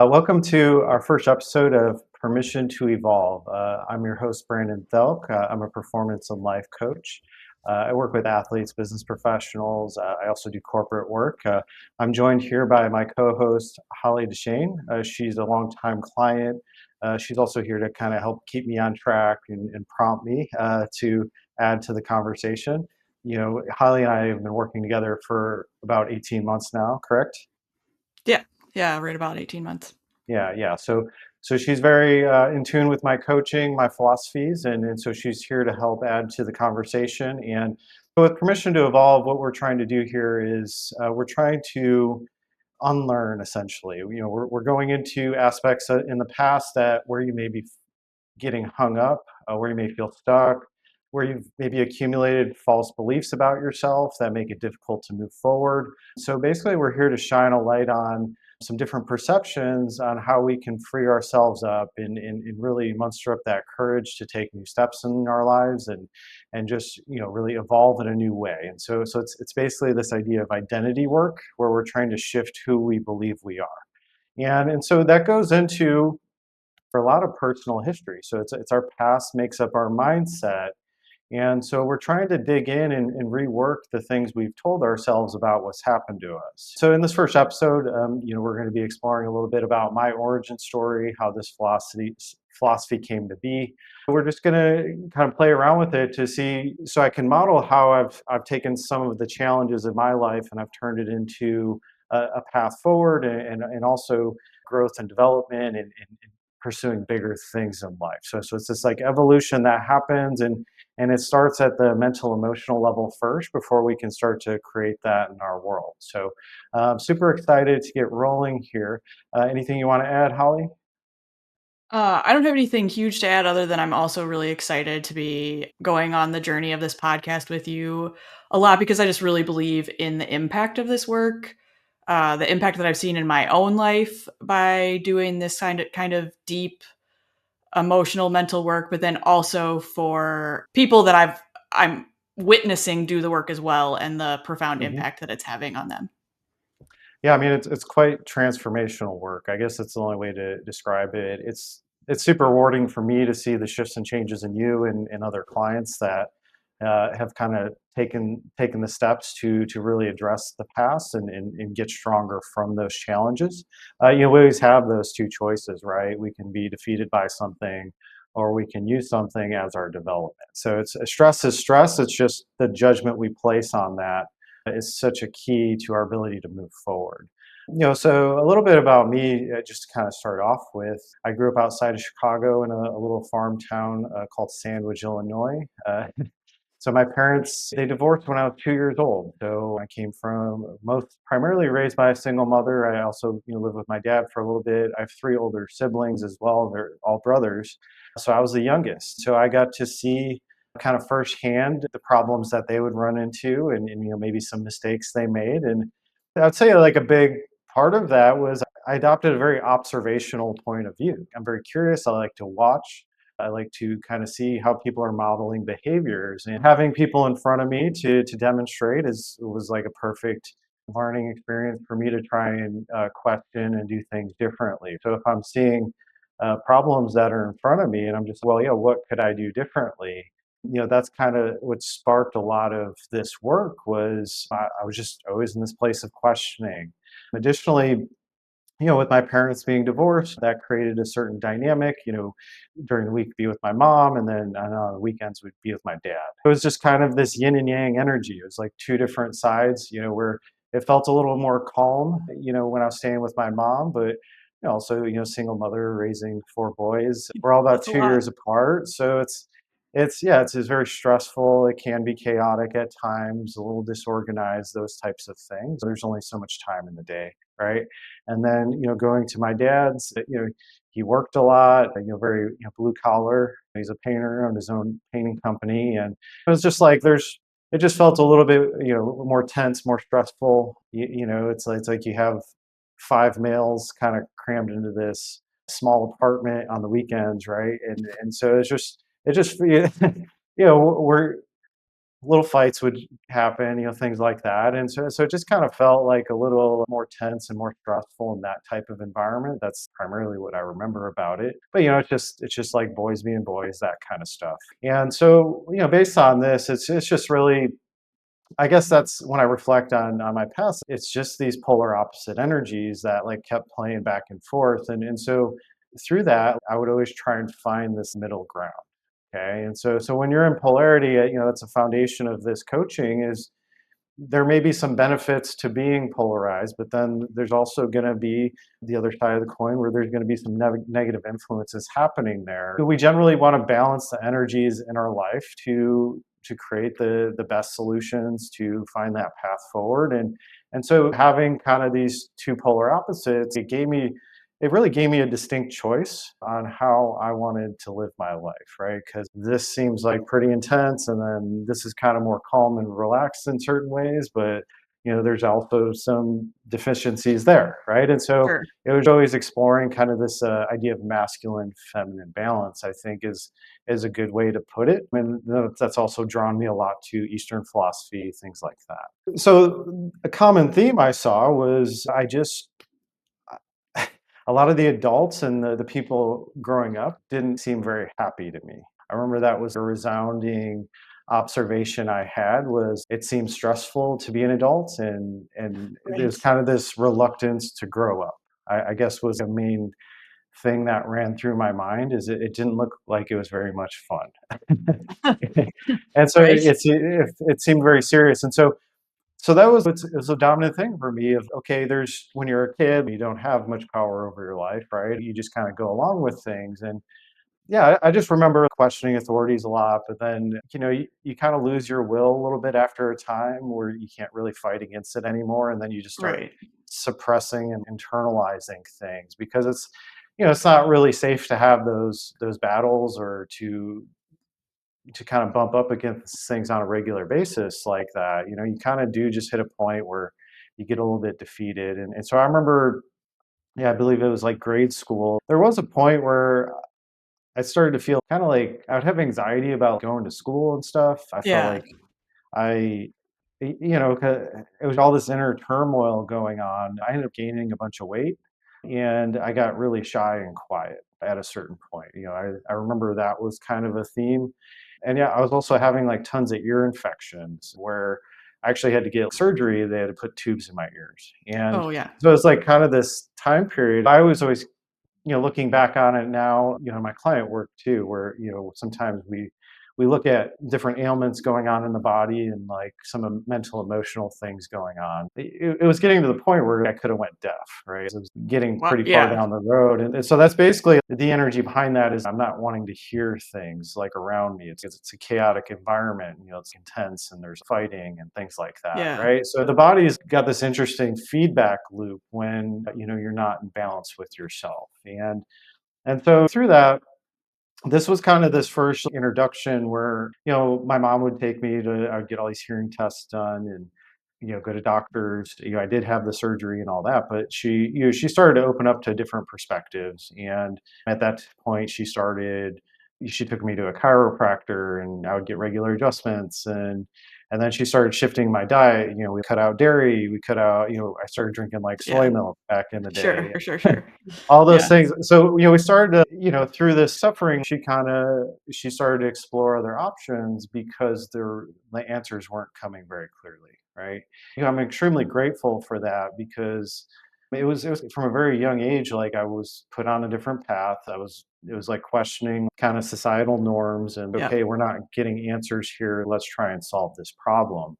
Welcome to our first episode of Permission to Evolve. I'm your host, Brandon Thielk. I'm a performance and life coach. I work with athletes, business professionals. I also do corporate work. I'm joined here by my co host, Holly Deshenes. She's a longtime client. She's also here to kind of help keep me on track and prompt me to add to the conversation. Holly and I have been working together for about 18 months now, correct? Yeah. Yeah, right about 18 months. Yeah. So she's very in tune with my coaching, my philosophies, and so she's here to help add to the conversation. And so with permission to evolve, what we're trying to do here is we're trying to unlearn essentially. We're going into aspects in the past that where you may be getting hung up, where you may feel stuck, where you've maybe accumulated false beliefs about yourself that make it difficult to move forward. So basically, we're here to shine a light on some different perceptions on how we can free ourselves up and really muster up that courage to take new steps in our lives and just really evolve in a new way. And so it's basically this idea of identity work where we're trying to shift who we believe we are. And so that goes into for a lot of personal history. So it's our past makes up our mindset. And so we're trying to dig in and rework the things we've told ourselves about what's happened to us. So in this first episode, we're going to be exploring a little bit about my origin story, how this philosophy came to be. We're just going to kind of play around with it to see, so I can model how I've taken some of the challenges in my life and I've turned it into a path forward and also growth and development and pursuing bigger things in life. So it's this like evolution that happens and it starts at the mental emotional level first before we can start to create that in our world. So super excited to get rolling here. Anything you want to add, Holly? I don't have anything huge to add other than I'm also really excited to be going on the journey of this podcast with you a lot because I just really believe in the impact of this work, the impact that I've seen in my own life by doing this kind of deep emotional mental work, but then also for people that I'm witnessing do the work as well and the profound Hmm. impact that it's having on them. Yeah, I mean it's quite transformational work. I guess that's the only way to describe it. It's super rewarding for me to see the shifts and changes in you and other clients that have kind of taken the steps to really address the past and get stronger from those challenges. We always have those two choices, right? We can be defeated by something, or we can use something as our development. So it's stress is stress. It's just the judgment we place on that is such a key to our ability to move forward. So a little bit about me, just to kind of start off with. I grew up outside of Chicago in a little farm town called Sandwich, Illinois. So my parents, they divorced when I was 2 years old. So I came from most primarily raised by a single mother. I also, lived with my dad for a little bit. I have three older siblings as well. They're all brothers. So I was the youngest. So I got to see kind of firsthand the problems that they would run into and maybe some mistakes they made. And I'd say like a big part of that was I adopted a very observational point of view. I'm very curious. I like to watch. I like to kind of see how people are modeling behaviors and having people in front of me to demonstrate was like a perfect learning experience for me to try and question and do things differently. So if I'm seeing problems that are in front of me and I'm just, well, yeah, what could I do differently? That's kind of what sparked a lot of this work was I was just always in this place of questioning. Additionally, with my parents being divorced, that created a certain dynamic. During the week, be with my mom, and then on the weekends, would be with my dad. It was just kind of this yin and yang energy. It was like two different sides, where it felt a little more calm, when I was staying with my mom, but also, single mother raising four boys. We're all about That's a 2 years lot. apart. So it's very stressful. It can be chaotic at times, a little disorganized, those types of things. There's only so much time in the day, right? And then, going to my dad's, he worked a lot, very, blue collar. He's a painter, owned his own painting company. And it was just like, it just felt a little bit, more tense, more stressful. It's like you have five males kind of crammed into this small apartment on the weekends, right? And so it just, we're little fights would happen, things like that. And so it just kind of felt like a little more tense and more stressful in that type of environment. That's primarily what I remember about it. But it's just like boys being boys, that kind of stuff. And so, based on this, it's just really, I guess that's when I reflect on my past, it's just these polar opposite energies that like kept playing back and forth. And so through that, I would always try and find this middle ground. Okay. And so when you're in polarity, that's a foundation of this coaching is there may be some benefits to being polarized, but then there's also going to be the other side of the coin where there's going to be some negative influences happening there. We generally want to balance the energies in our life to create the best solutions to find that path forward. And so having kind of these two polar opposites, it really gave me a distinct choice on how I wanted to live my life, right? Because this seems like pretty intense, and then this is kind of more calm and relaxed in certain ways, but there's also some deficiencies there, right? And so Sure. it was always exploring kind of this idea of masculine feminine balance. I think is a good way to put it, and that's also drawn me a lot to Eastern philosophy, things like that. So a common theme I saw was a lot of the adults and the people growing up didn't seem very happy to me. I remember that was a resounding observation I had was it seemed stressful to be an adult and there's Right. kind of this reluctance to grow up. I guess was the main thing that ran through my mind is it didn't look like it was very much fun. And so Right. it seemed very serious. And so that was a dominant thing for me of, okay, there's when you're a kid, you don't have much power over your life, right? You just kind of go along with things. And yeah, I just remember questioning authorities a lot, but then, you kind of lose your will a little bit after a time where you can't really fight against it anymore. And then you just start Right. suppressing and internalizing things because it's not really safe to have those battles or to kind of bump up against things on a regular basis like that. You kind of do just hit a point where you get a little bit defeated. And so I remember, yeah, I believe it was like grade school. There was a point where I started to feel kind of like I would have anxiety about going to school and stuff. I felt Yeah. like I, 'cause it was all this inner turmoil going on. I ended up gaining a bunch of weight and I got really shy and quiet at a certain point. I remember that was kind of a theme. And yeah, I was also having like tons of ear infections where I actually had to get surgery. They had to put tubes in my ears. And Oh, yeah. so it's like kind of this time period. I was always looking back on it now, my client work too, where, sometimes we look at different ailments going on in the body and like some mental, emotional things going on. It was getting to the point where I could have went deaf, right? It was getting What? pretty far Yeah. down the road. And so that's basically the energy behind that is I'm not wanting to hear things like around me. It's a chaotic environment, it's intense and there's fighting and things like that, Yeah. right? So the body's got this interesting feedback loop when, you're not in balance with yourself. And so through that, this was kind of this first introduction where, my mom would take me to I would get all these hearing tests done and, go to doctors. I did have the surgery and all that, but she started to open up to different perspectives. And at that point, she took me to a chiropractor and I would get regular adjustments and then she started shifting my diet. We cut out dairy, we cut out, I started drinking like soy Yeah. milk back in the Sure. day. For sure. Sure. All those Yeah. things. So, we started to, through this suffering, she started to explore other options because the answers weren't coming very clearly, right? I'm extremely grateful for that because it was from a very young age, like I was put on a different path. It was like questioning kind of societal norms and Yep. okay, we're not getting answers here. Let's try and solve this problem.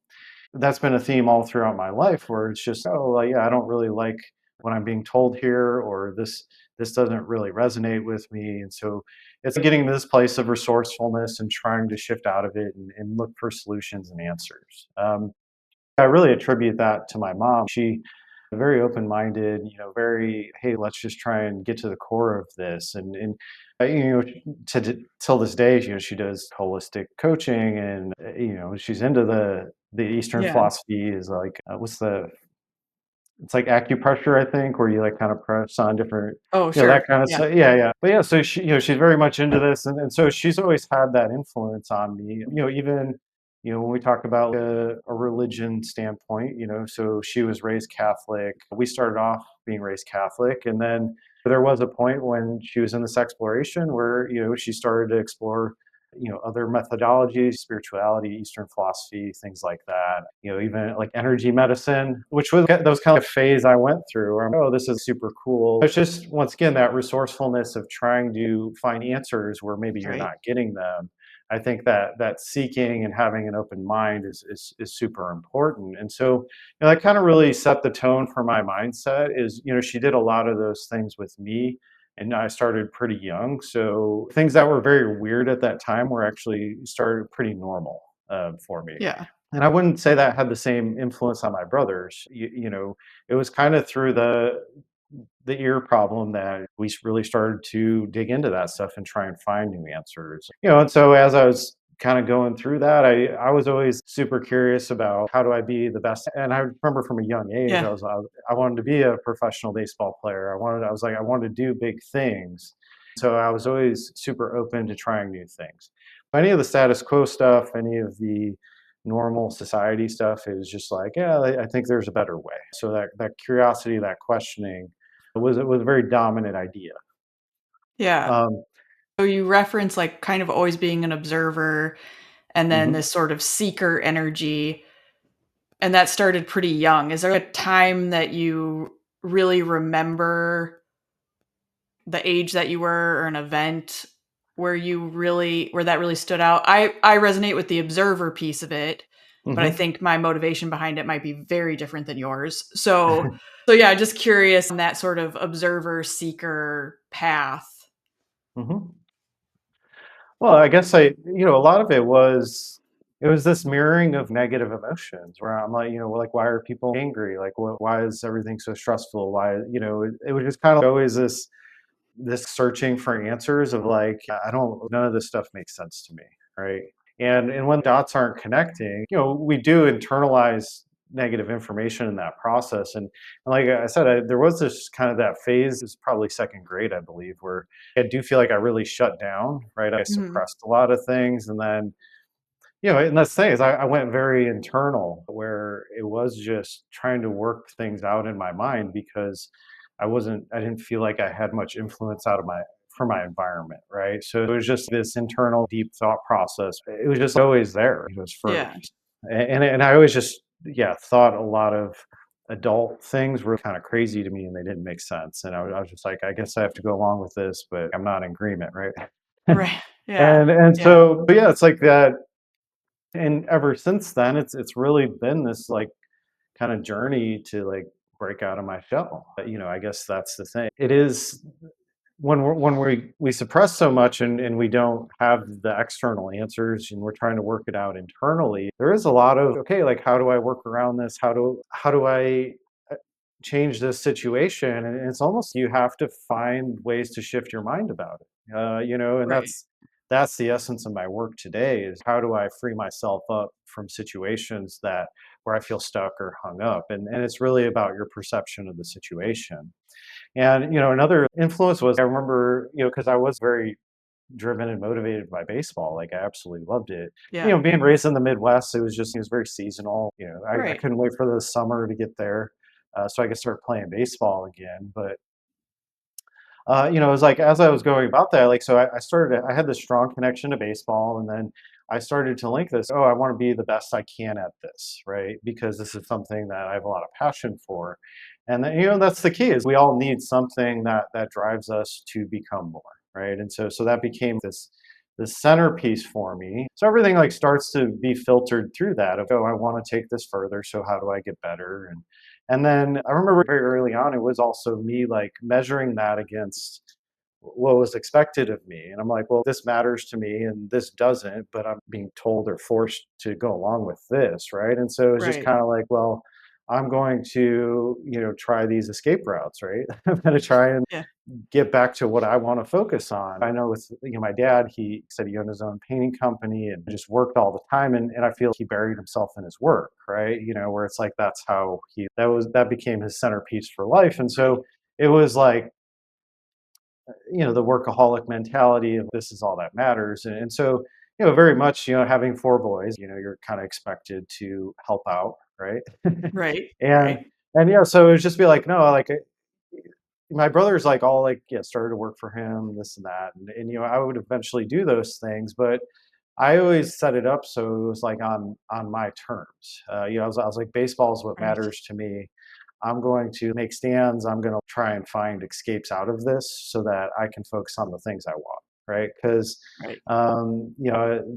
That's been a theme all throughout my life where it's just, oh, well, yeah, I don't really like what I'm being told here, or this doesn't really resonate with me. And so it's getting to this place of resourcefulness and trying to shift out of it and look for solutions and answers. I really attribute that to my mom. She very open-minded, very, hey, let's just try and get to the core of this. And till this day, she does holistic coaching and, she's into the Eastern Yeah. philosophy is like, it's like acupressure, I think, where you like kind of press on different, Oh, that sure. kind of Yeah. stuff. Yeah, yeah. But yeah, so she's very much into this. And so she's always had that influence on me, even When we talk about a religion standpoint, so she was raised Catholic. We started off being raised Catholic, and then there was a point when she was in this exploration where, she started to explore, other methodologies, spirituality, Eastern philosophy, things like that. Even like energy medicine, which was that was kind of a phase I went through where oh, this is super cool. It's just once again that resourcefulness of trying to find answers where maybe you're Right. not getting them. I think that seeking and having an open mind is super important. And so, that kind of really set the tone for my mindset. Is she did a lot of those things with me, and I started pretty young. So things that were very weird at that time were actually started pretty normal for me. Yeah. And I wouldn't say that had the same influence on my brothers. It was kind of through the ear problem that we really started to dig into that stuff and try and find new answers. And so as I was kind of going through that, I was always super curious about how do I be the best. And I remember from a young age, Yeah. I wanted to be a professional baseball player. I wanted to do big things. So I was always super open to trying new things. Any of the status quo stuff, any of the normal society stuff is just like, yeah, I think there's a better way. So that curiosity, that questioning it was a very dominant idea. Yeah. Um, So you reference like kind of always being an observer and then mhm, this sort of seeker energy. And that started pretty young. Is there a time that you really remember the age that you were or an event where that really stood out? I resonate with the observer piece of it, but I mhm. think my motivation behind it might be very different than yours. So yeah, just curious on that sort of observer seeker path. Mhm. Well, I guess a lot of it was this mirroring of negative emotions where I'm like, like, why are people angry? Like, why is everything so stressful? Why, it was just kind of always this searching for answers of like, I don't, none of this stuff makes sense to me, right? And when dots aren't connecting, we do internalize negative information in that process. And like I said, there was this kind of that phase, is probably second grade, I believe, where I do feel like I really shut down, right? I Mhm. suppressed a lot of things, and then and that's the thing is I went very internal where it was just trying to work things out in my mind because I didn't feel like I had much influence out of my from my environment, right? So it was just this internal deep thought process. It was just always there. It was Yeah. first. And I always just thought a lot of adult things were kind of crazy to me and they didn't make sense. And I was just like, I guess I have to go along with this, but I'm not in agreement, right? Right. Yeah. And Yeah. so but yeah, it's like that and ever since then, it's really been this like kind of journey to like break out of my shell. But, I guess that's the thing. It is when we suppress so much and we don't have the external answers and we're trying to work it out internally. There is a lot of okay, like how do I work around this? How do I change this situation? And it's almost you have to find ways to shift your mind about it. And Right. that's the essence of my work today is how do I free myself up from situations that where I feel stuck or hung up. And it's really about your perception of the situation. And another influence was I remember, because I was very driven and motivated by baseball. Like I absolutely loved it. Yeah. Being raised in the Midwest, it was very seasonal. I Right. couldn't wait for the summer to get there, so I could start playing baseball again. But it was like as I was going about that, like so I had this strong connection to baseball, and then I started to link this. Oh, I want to be the best I can at this, right? Because this is something that I have a lot of passion for, and then, that's the key is we all need something that drives us to become more, right? And so that became this centerpiece for me. So everything like starts to be filtered through that of oh, I want to take this further. So how do I get better? And then I remember very early on, it was also me like measuring that against what was expected of me. And I'm like, well, this matters to me and this doesn't, but I'm being told or forced to go along with this. Right. And so it's just Right. kind of like, well, I'm going to, try these escape routes, right? I'm going to try and Yeah. get back to what I want to focus on. I know with my dad, he said he owned his own painting company and just worked all the time and I feel he buried himself in his work, right? Where it's like that's how that became his centerpiece for life. And Right. so it was like, the workaholic mentality of this is all that matters. And so, very much, having 4 boys, you're kinda expected to help out, right? Right, And right. yeah, so it would just be like, no, like, my brother's, like, all, like, yeah, started to work for him, this and that, and, I would eventually do those things, but I always set it up so it was, like, on my terms. I was like, "Baseball is what Right. matters to me. I'm going to make stands. I'm gonna try and find escapes out of this so that I can focus on the things I want," right? 'Cause, Right.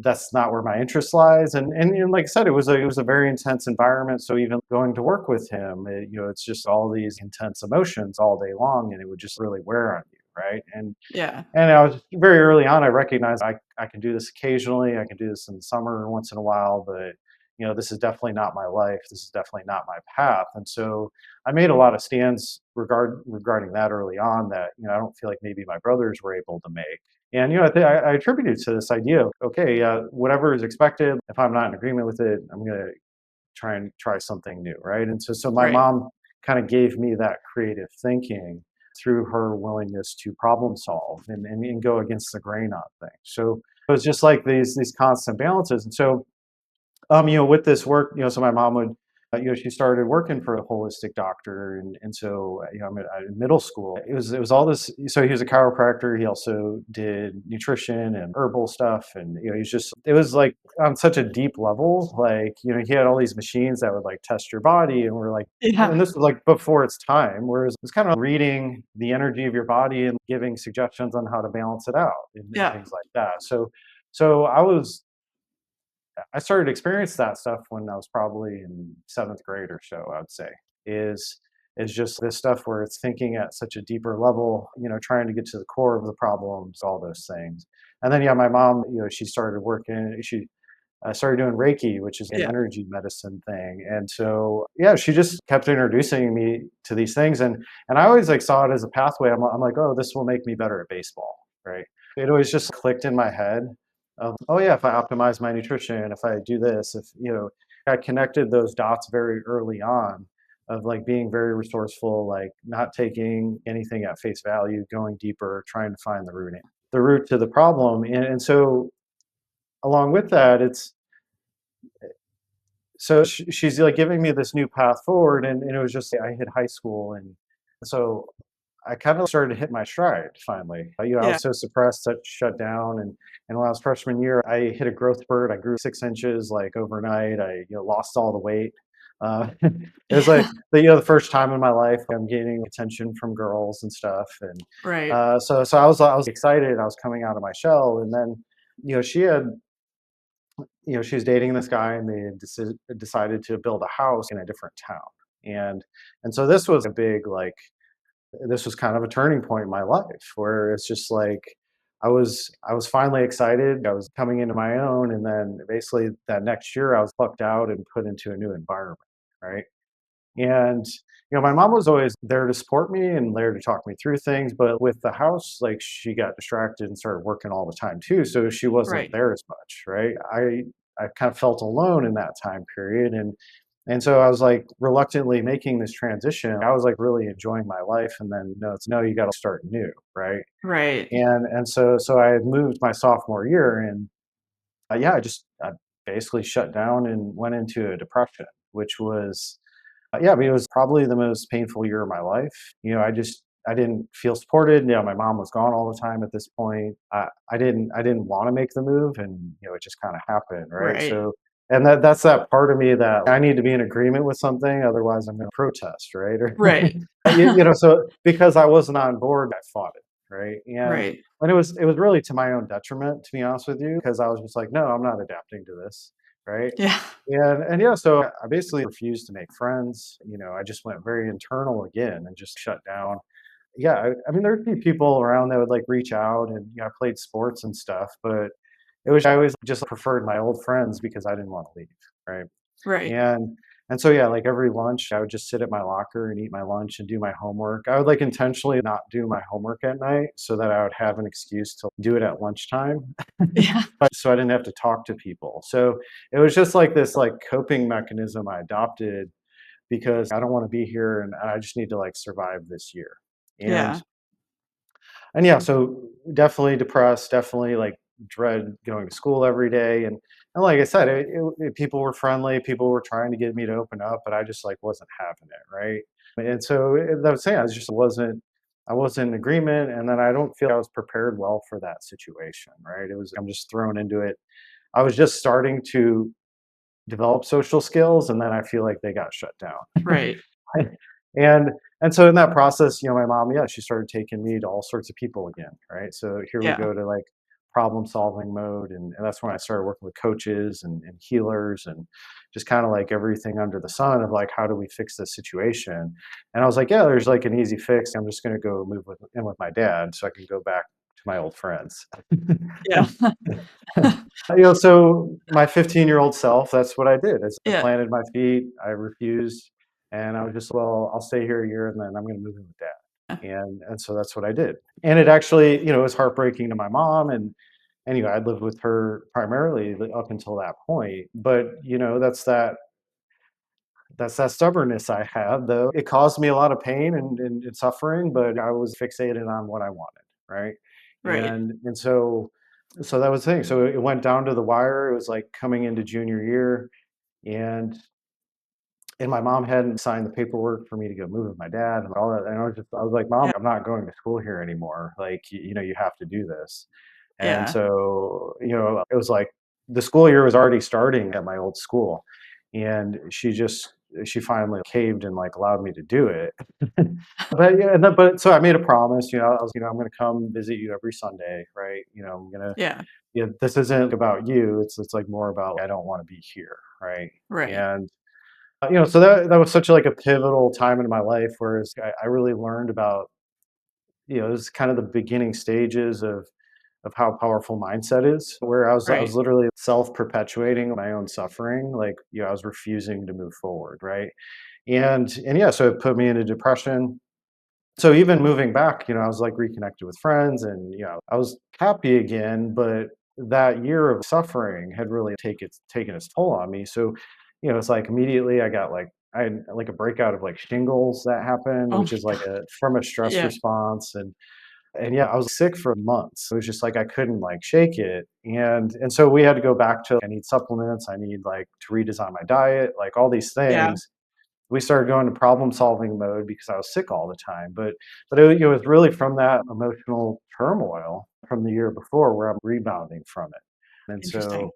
that's not where my interest lies, and like I said, it was a very intense environment, so even going to work with him, it's just all these intense emotions all day long, and it would just really wear on you, right? Yeah. And I was very early on, I recognized I can do this occasionally. I can do this in the summer once in a while, but this is definitely not my life. This is definitely not my path. And so I made a lot of stands regarding that early on that I don't feel like maybe my brothers were able to make. And I attribute it to this idea of okay, whatever is expected. If I'm not in agreement with it, I'm gonna try something new, right? And so my Right. mom kind of gave me that creative thinking through her willingness to problem solve and go against the grain on things. So it was just like these constant balances. And so with this work, so my mom would, she started working for a holistic doctor, and so I'm in middle school. It was all this. So he was a chiropractor. He also did nutrition and herbal stuff, and he's just. It was like on such a deep level. Like he had all these machines that would like test your body, and we're like. And Yeah. this was like before its time, whereas it's kind of reading the energy of your body and giving suggestions on how to balance it out and Yeah. things like that. So I started to experience that stuff when I was probably in 7th grade or so, I would say, is is just this stuff where it's thinking at such a deeper level, trying to get to the core of the problems, all those things. And then, yeah, my mom, she started working, she started doing Reiki, which is an Yeah. energy medicine thing. And so, yeah, she just kept introducing me to these things. And I always like saw it as a pathway. I'm like, oh, this will make me better at baseball, right? It always just clicked in my head of, oh yeah, if I optimize my nutrition, if I do this, if I connected those dots very early on of like being very resourceful, like not taking anything at face value, going deeper, trying to find the root to the problem. And so along with that, she's like giving me this new path forward, and it was just I hit high school, and so I kind of started to hit my stride finally. I Yeah. was so suppressed, shut down, and when I was freshman year, I hit a growth spurt. I grew 6 inches like overnight. I lost all the weight. It was like the first time in my life I'm gaining attention from girls and stuff, and Right. so I was excited. I was coming out of my shell, and then she had she was dating this guy, and they had decided to build a house in a different town, and so this was a big like this was kind of a turning point in my life where it's just like I was finally excited. I was coming into my own, and then basically that next year I was plucked out and put into a new environment, right? And my mom was always there to support me and there to talk me through things, but with the house, like she got distracted and started working all the time too, so she wasn't Right. there as much, right? I kind of felt alone in that time period, and so I was like reluctantly making this transition. I was like really enjoying my life, and then no, it's no, you got to start new, right? Right. And so I had moved my sophomore year, and yeah, I basically shut down and went into a depression, which was yeah, I mean, it was probably the most painful year of my life. I didn't feel supported. My mom was gone all the time at this point. I didn't want to make the move, and it just kind of happened, right? Right. So, and that's that part of me that I need to be in agreement with something, otherwise I'm going to protest, right? Or Right. so because I wasn't on board, I fought it, right? Right. And it was really to my own detriment, to be honest with you, because I was just like, no, I'm not adapting to this, right? Yeah. And yeah, so I basically refused to make friends. I just went very internal again and just shut down. Yeah, I mean, there'd be people around that would like reach out, and I played sports and stuff, but I always just preferred my old friends because I didn't want to leave, right? Right. And so yeah, like every lunch, I would just sit at my locker and eat my lunch and do my homework. I would like intentionally not do my homework at night so that I would have an excuse to do it at lunchtime, Yeah. so I didn't have to talk to people. So it was just like this like coping mechanism I adopted because I don't want to be here, and I just need to like survive this year. And Yeah. and yeah, so definitely depressed, definitely like dread going to school every day. And like I said, people were friendly, people were trying to get me to open up, but I just like wasn't having it, right? And so I was saying I wasn't in agreement, and then I don't feel I was prepared well for that situation, right? It was I'm just thrown into it. I was just starting to develop social skills, and then I feel like they got shut down. Right. and and so in that process, my mom, yeah, she started taking me to all sorts of people again, right? So here we Yeah. go to like problem solving mode, and that's when I started working with coaches and healers and just kind of like everything under the sun of like how do we fix this situation. And I was like, yeah, there's like an easy fix. I'm just going to go move in with my dad so I can go back to my old friends. Yeah. So my 15-year-old self, that's what I did. Is I Yeah. planted my feet, I refused, and I was just, well, I'll stay here a year and then I'm going to move in with Yeah. dad. And so that's what I did. And it actually, it was heartbreaking to my mom, and I'd lived with her primarily up until that point. But that's that stubbornness I had, though. It caused me a lot of pain and suffering, but I was fixated on what I wanted, right? Right. And so that was the thing. So it went down to the wire. It was like coming into junior year, and my mom hadn't signed the paperwork for me to go move with my dad and all that. And I was like, Mom, Yeah. I'm not going to school here anymore. Like, you have to do this. And Yeah. so, it was like the school year was already starting at my old school. And she finally caved and like allowed me to do it. But yeah, but so I made a promise, I was, I'm going to come visit you every Sunday, right? I'm going to, Yeah. yeah, this isn't about you. It's like more about I don't want to be here, right? Right. And so that was such like a pivotal time in my life, whereas I really learned about, it was kind of the beginning stages of how powerful mindset is, where I was Right. literally self-perpetuating my own suffering, like, I was refusing to move forward, right? And yeah, so it put me into depression. So even moving back, I was like reconnected with friends, and I was happy again, but that year of suffering had really taken its toll on me. So, it's like immediately I had like a breakout of like shingles that happened, Oh which my is like god. a from a stress Yeah. response. And yeah, I was sick for months. It was just like I couldn't like shake it. And so we had to go back to I need supplements, I need like to redesign my diet, like all these Yeah. things. We started going to problem solving mode because I was sick all the time. But it was really from that emotional turmoil from the year before where I'm rebounding from it. And Interesting.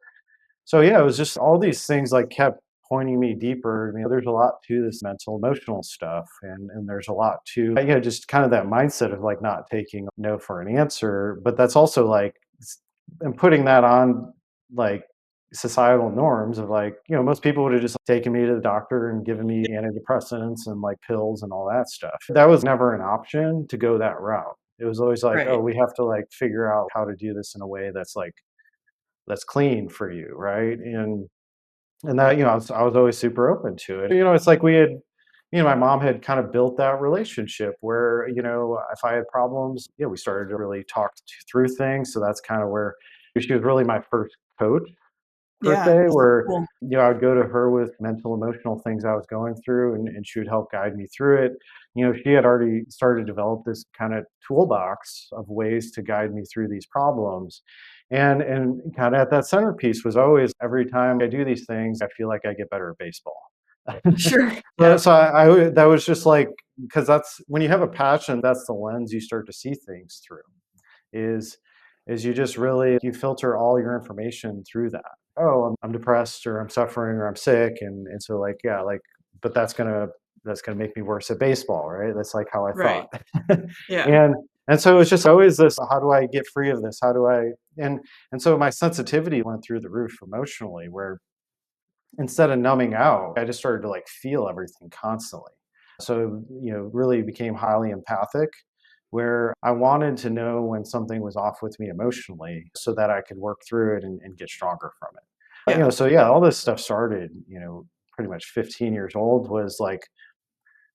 so yeah, it was just all these things like kept pointing me deeper. There's a lot to this mental emotional stuff, and there's a lot to just kind of that mindset of like not taking no for an answer. But that's also like and putting that on like societal norms of like, most people would have just taken me to the doctor and given me antidepressants and like pills and all that stuff. That was never an option to go that route. It was always like, oh, Right. we have to like figure out how to do this in a way that's like that's clean for you, right? And that, I was always super open to it. It's like we had, my mom had kind of built that relationship where, if I had problems, yeah, we started to really talk through things. So that's kind of where she was really my first coach per Yeah. se, That's where, cool. I would go to her with mental, emotional things I was going through, and she would help guide me through it. She had already started to develop this kind of toolbox of ways to guide me through these problems. And kind of at that centerpiece was always every time I do these things, I feel like I get better at baseball. Sure. So, Yeah. so that was just like, because that's when you have a passion, that's the lens you start to see things through is you just really you filter all your information through that. Oh, I'm depressed or I'm suffering or I'm sick, and so like yeah, like but that's gonna make me worse at baseball, right? That's like how I thought. Right. Yeah. And so it's just always this, how do I get free of this? How do I and and so my sensitivity went through the roof emotionally, where instead of numbing out, I just started to like feel everything constantly. So, really became highly empathic, where I wanted to know when something was off with me emotionally so that I could work through it and get stronger from it. Yeah. So yeah, all this stuff started, pretty much 15 years old was like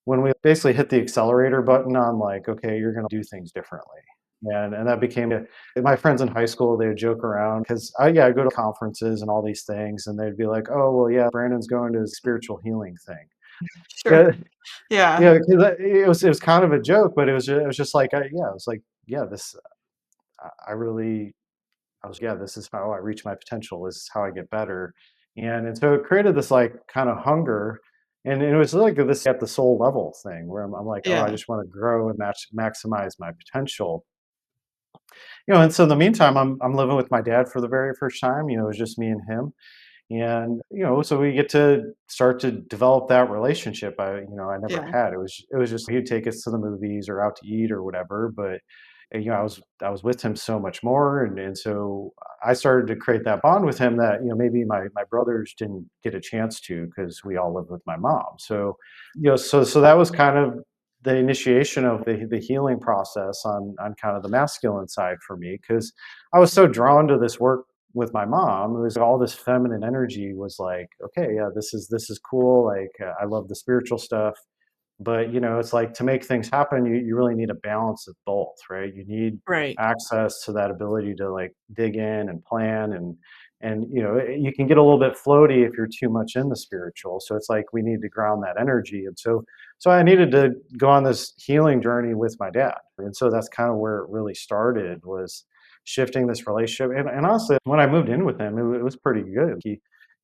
when we basically hit the accelerator button on like, okay, you're going to do things differently. And that became my friends in high school, they would joke around because I go to conferences and all these things, and they'd be like, oh, well, yeah, Brandon's going to his spiritual healing thing. Sure. Yeah, Yeah. yeah, 'cause it was kind of a joke, but it was just like, yeah, it was like, yeah, this, I really, I was, yeah, this is how I reach my potential. This is how I get better. And so it created this like kind of hunger. And it was like this at the soul level thing where I'm like, oh, I Yeah. just want to grow and maximize my potential. And so in the meantime, I'm living with my dad for the very first time. It was just me and him. And so we get to start to develop that relationship I never Yeah. had. It was just he'd take us to the movies or out to eat or whatever, but I was with him so much more, and so I started to create that bond with him that maybe my brothers didn't get a chance to because we all lived with my mom. So that was kind of the initiation of the healing process on kind of the masculine side for me, because I was so drawn to this work with my mom. It was all this feminine energy was like, okay, yeah, this is cool. Like, I love the spiritual stuff, but it's like to make things happen, you really need a balance of both, right? You need Right. access to that ability to like dig in and plan, and you can get a little bit floaty if you're too much in the spiritual. So it's like we need to ground that energy. And so I needed to go on this healing journey with my dad. And so that's kind of where it really started, was shifting this relationship. And honestly, when I moved in with him, it was pretty good. He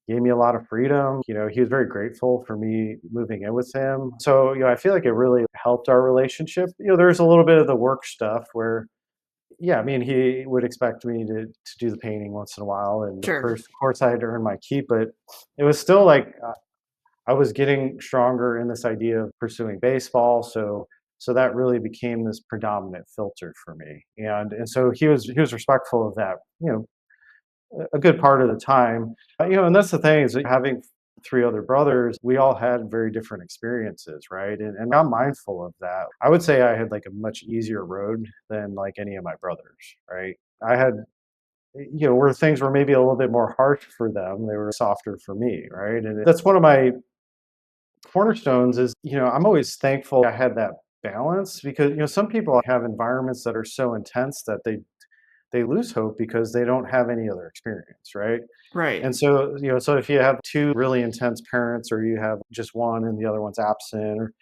gave me a lot of freedom. He was very grateful for me moving in with him. So, I feel like it really helped our relationship. There's a little bit of the work stuff where, yeah, I mean, he would expect me to do the painting once in a while. And Sure. of course, I had to earn my keep, but it was still like I was getting stronger in this idea of pursuing baseball. So that really became this predominant filter for me. And so he was respectful of that, a good part of the time. And that's the thing, is that having three other brothers, we all had very different experiences, right? And I'm mindful of that. I would say I had like a much easier road than like any of my brothers, right? I had, where things were maybe a little bit more harsh for them, they were softer for me, right? And that's one of my cornerstones is, I'm always thankful I had that balance, because, some people have environments that are so intense that they lose hope because they don't have any other experience, right? Right. And so if you have two really intense parents, or you have just one and the other one's absent, or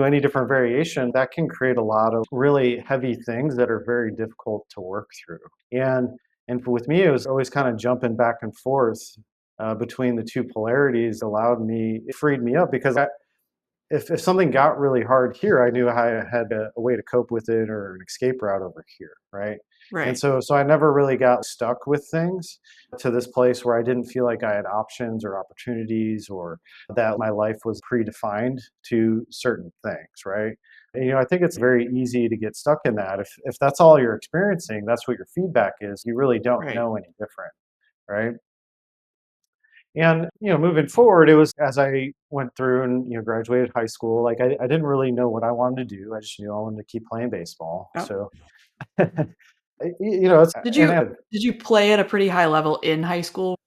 any different variation, that can create a lot of really heavy things that are very difficult to work through. And with me, it was always kind of jumping back and forth between the two polarities. It freed me up, because if something got really hard here, I knew I had a way to cope with it, or an escape route over here, right? And Right. so I never really got stuck with things to this place where I didn't feel like I had options or opportunities, or that my life was predefined to certain things, right? And, I think it's very easy to get stuck in that. If that's all you're experiencing, that's what your feedback is, you really don't Right. know any different, right? And, moving forward, it was as I went through and, graduated high school, like I didn't really know what I wanted to do. I just knew I wanted to keep playing baseball. Oh. So, it's, Did and you did you play at a pretty high level in high school?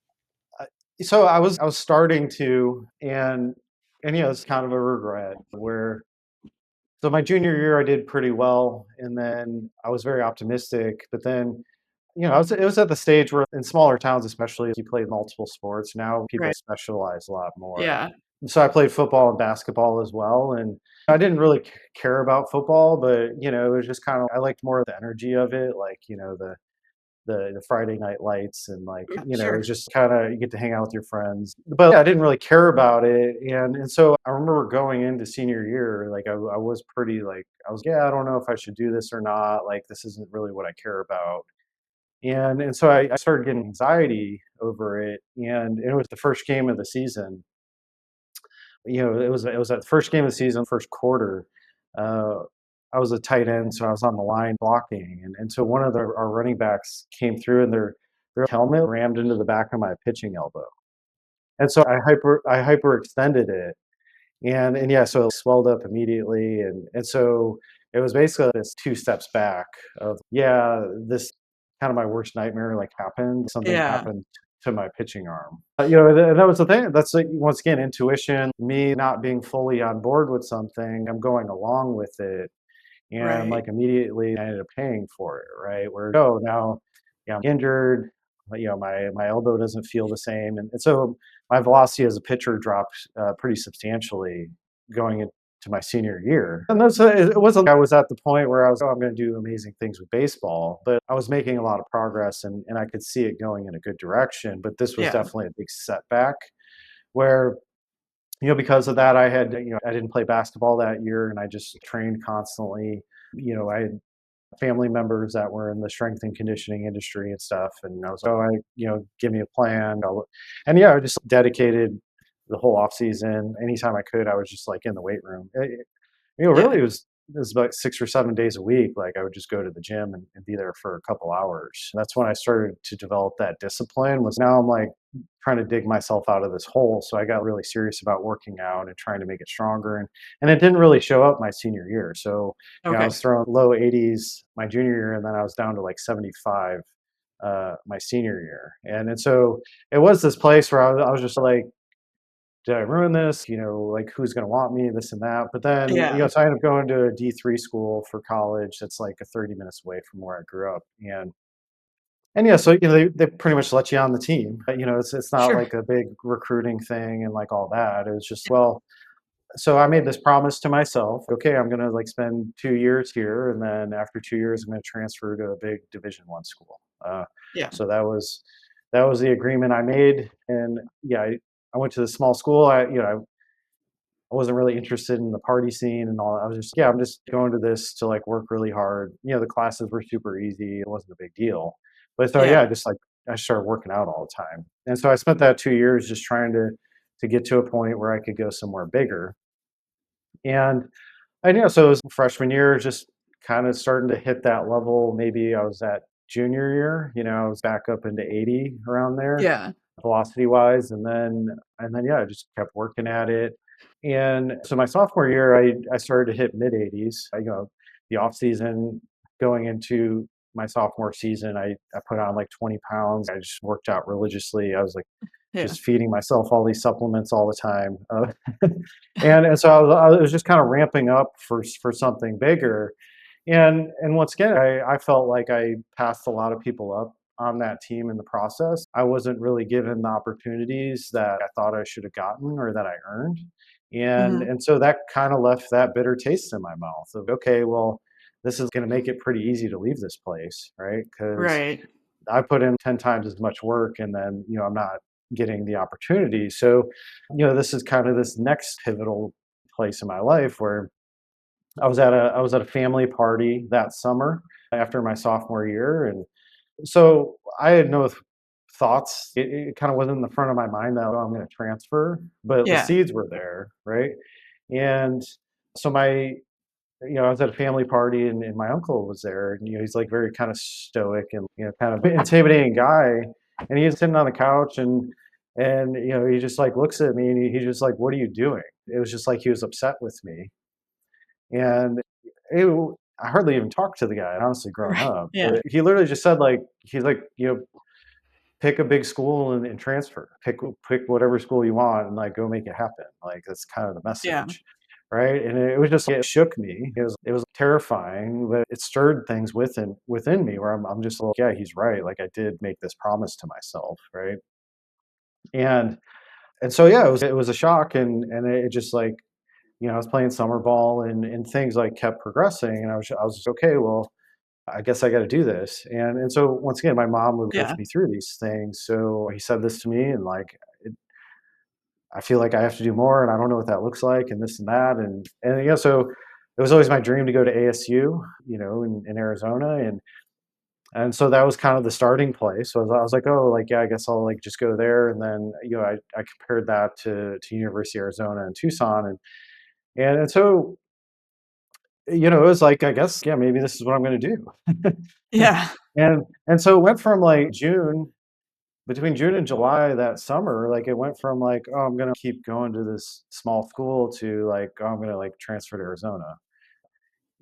uh, so I was starting to, and, it's kind of a regret where, so my junior year, I did pretty well. And then I was very optimistic, but then, it was at the stage where in smaller towns, especially, if you played multiple sports, now people Right. specialize a lot more. Yeah. So I played football and basketball as well, and I didn't really care about football, but it was just kind of, I liked more of the energy of it, like the Friday night lights, and like it Sure. was just kind of, you get to hang out with your friends. But yeah, I didn't really care about it, and so I remember going into senior year, like I was pretty like, I was, yeah, I don't know if I should do this or not. Like, this isn't really what I care about. And so I started getting anxiety over it, and it was the first game of the season. It was at the first game of the season, first quarter. Uh, I was a tight end, so I was on the line blocking, and so one of our running backs came through, and their helmet rammed into the back of my pitching elbow, and so I hyperextended it, and yeah, so it swelled up immediately, and so it was basically this two steps back of, yeah, this kind of my worst nightmare like happened. Something Yeah. happened to my pitching arm. And that was the thing. That's like, once again, intuition. Me not being fully on board with something, I'm going along with it, and Right. like immediately I ended up paying for it. Right, where, oh, now, yeah, I'm injured. My elbow doesn't feel the same, and so my velocity as a pitcher dropped pretty substantially going into to my senior year. And it wasn't like I was at the point where I was, oh, I'm going to do amazing things with baseball, but I was making a lot of progress and I could see it going in a good direction. But this was Yeah. definitely a big setback where, because of that, I didn't play basketball that year and I just trained constantly. I had family members that were in the strength and conditioning industry and stuff. And I was like, oh, give me a plan. And yeah, I just dedicated the whole off season. Anytime I could, I was just like in the weight room. Really, Yeah. it was about 6 or 7 days a week. Like I would just go to the gym and be there for a couple hours. And that's when I started to develop that discipline. Was now I'm like trying to dig myself out of this hole. So I got really serious about working out and trying to make it stronger. And it didn't really show up my senior year. So I Okay. was throwing low 80s my junior year, and then I was down to like 75 my senior year. And so it was this place where I was just like, did I ruin this? Like who's going to want me, this and that. But then, Yeah. so I ended up going to a D3 school for college that's like a 30 minutes away from where I grew up. And yeah, so they pretty much let you on the team. But, it's not Sure. like a big recruiting thing and like all that. It was just, well, so I made this promise to myself. Okay, I'm gonna like spend 2 years here, and then after 2 years, I'm gonna transfer to a big Division 1 school. Yeah. So that was the agreement I made. And yeah, I went to the small school. I wasn't really interested in the party scene and all that. I was just, yeah, I'm just going to this to like work really hard. The classes were super easy. It wasn't a big deal. But so yeah, Yeah. just like I started working out all the time. And so I spent that 2 years just trying to get to a point where I could go somewhere bigger. And so it was freshman year, just kind of starting to hit that level. Maybe I was at junior year, I was back up into 80 around there, Yeah. velocity wise. And then yeah, I just kept working at it. And so my sophomore year, I started to hit mid 80s. The off season going into my sophomore season, I put on like 20 pounds. I just worked out religiously. I was like Yeah. just feeding myself all these supplements all the time. And so I was just kind of ramping up for something bigger. And once again, I felt like I passed a lot of people up on that team in the process. I wasn't really given the opportunities that I thought I should have gotten or that I earned. And Mhm. and so that kind of left that bitter taste in my mouth of, okay, well, this is going to make it pretty easy to leave this place, right? Because Right. I put in 10 times as much work and then, I'm not getting the opportunity. So, this is kind of this next pivotal place in my life where I was at a family party that summer after my sophomore year. And so I had no thoughts. It kind of wasn't in the front of my mind that, oh, I'm going to transfer, but the Yeah. seeds were there, right? And so I was at a family party and my uncle was there, and he's like very kind of stoic and kind of intimidating guy, and he's sitting on the couch and he just like looks at me and he's just like, "What are you doing?" It was just like he was upset with me, and it, I hardly even talked to the guy, honestly, growing Right. up. Yeah. But he literally just said like, he's like, pick a big school and transfer. Pick whatever school you want and like go make it happen. Like that's kind of the Yeah. message, right? And it was just it shook me. It was terrifying, but it stirred things within me where I'm just like, yeah, he's right. Like I did make this promise to myself, right? And and so yeah, it was a shock, and it just like I was playing summer ball and things like kept progressing, and I was just, okay, well, I guess I got to do this. And so once again, my mom would coach Yeah. me through these things. So he said this to me, and like I feel like I have to do more, and I don't know what that looks like, and this and that, and so it was always my dream to go to ASU, in Arizona, and so that was kind of the starting place. So I was like, oh, like yeah, I guess I'll like just go there, and then I compared that to University of Arizona in Tucson, and so it was like, I guess, yeah, maybe this is what I'm going to do. Yeah. And so it went from like between June and July that summer, like it went from like, oh, I'm gonna keep going to this small school to like, oh, I'm gonna like transfer to Arizona.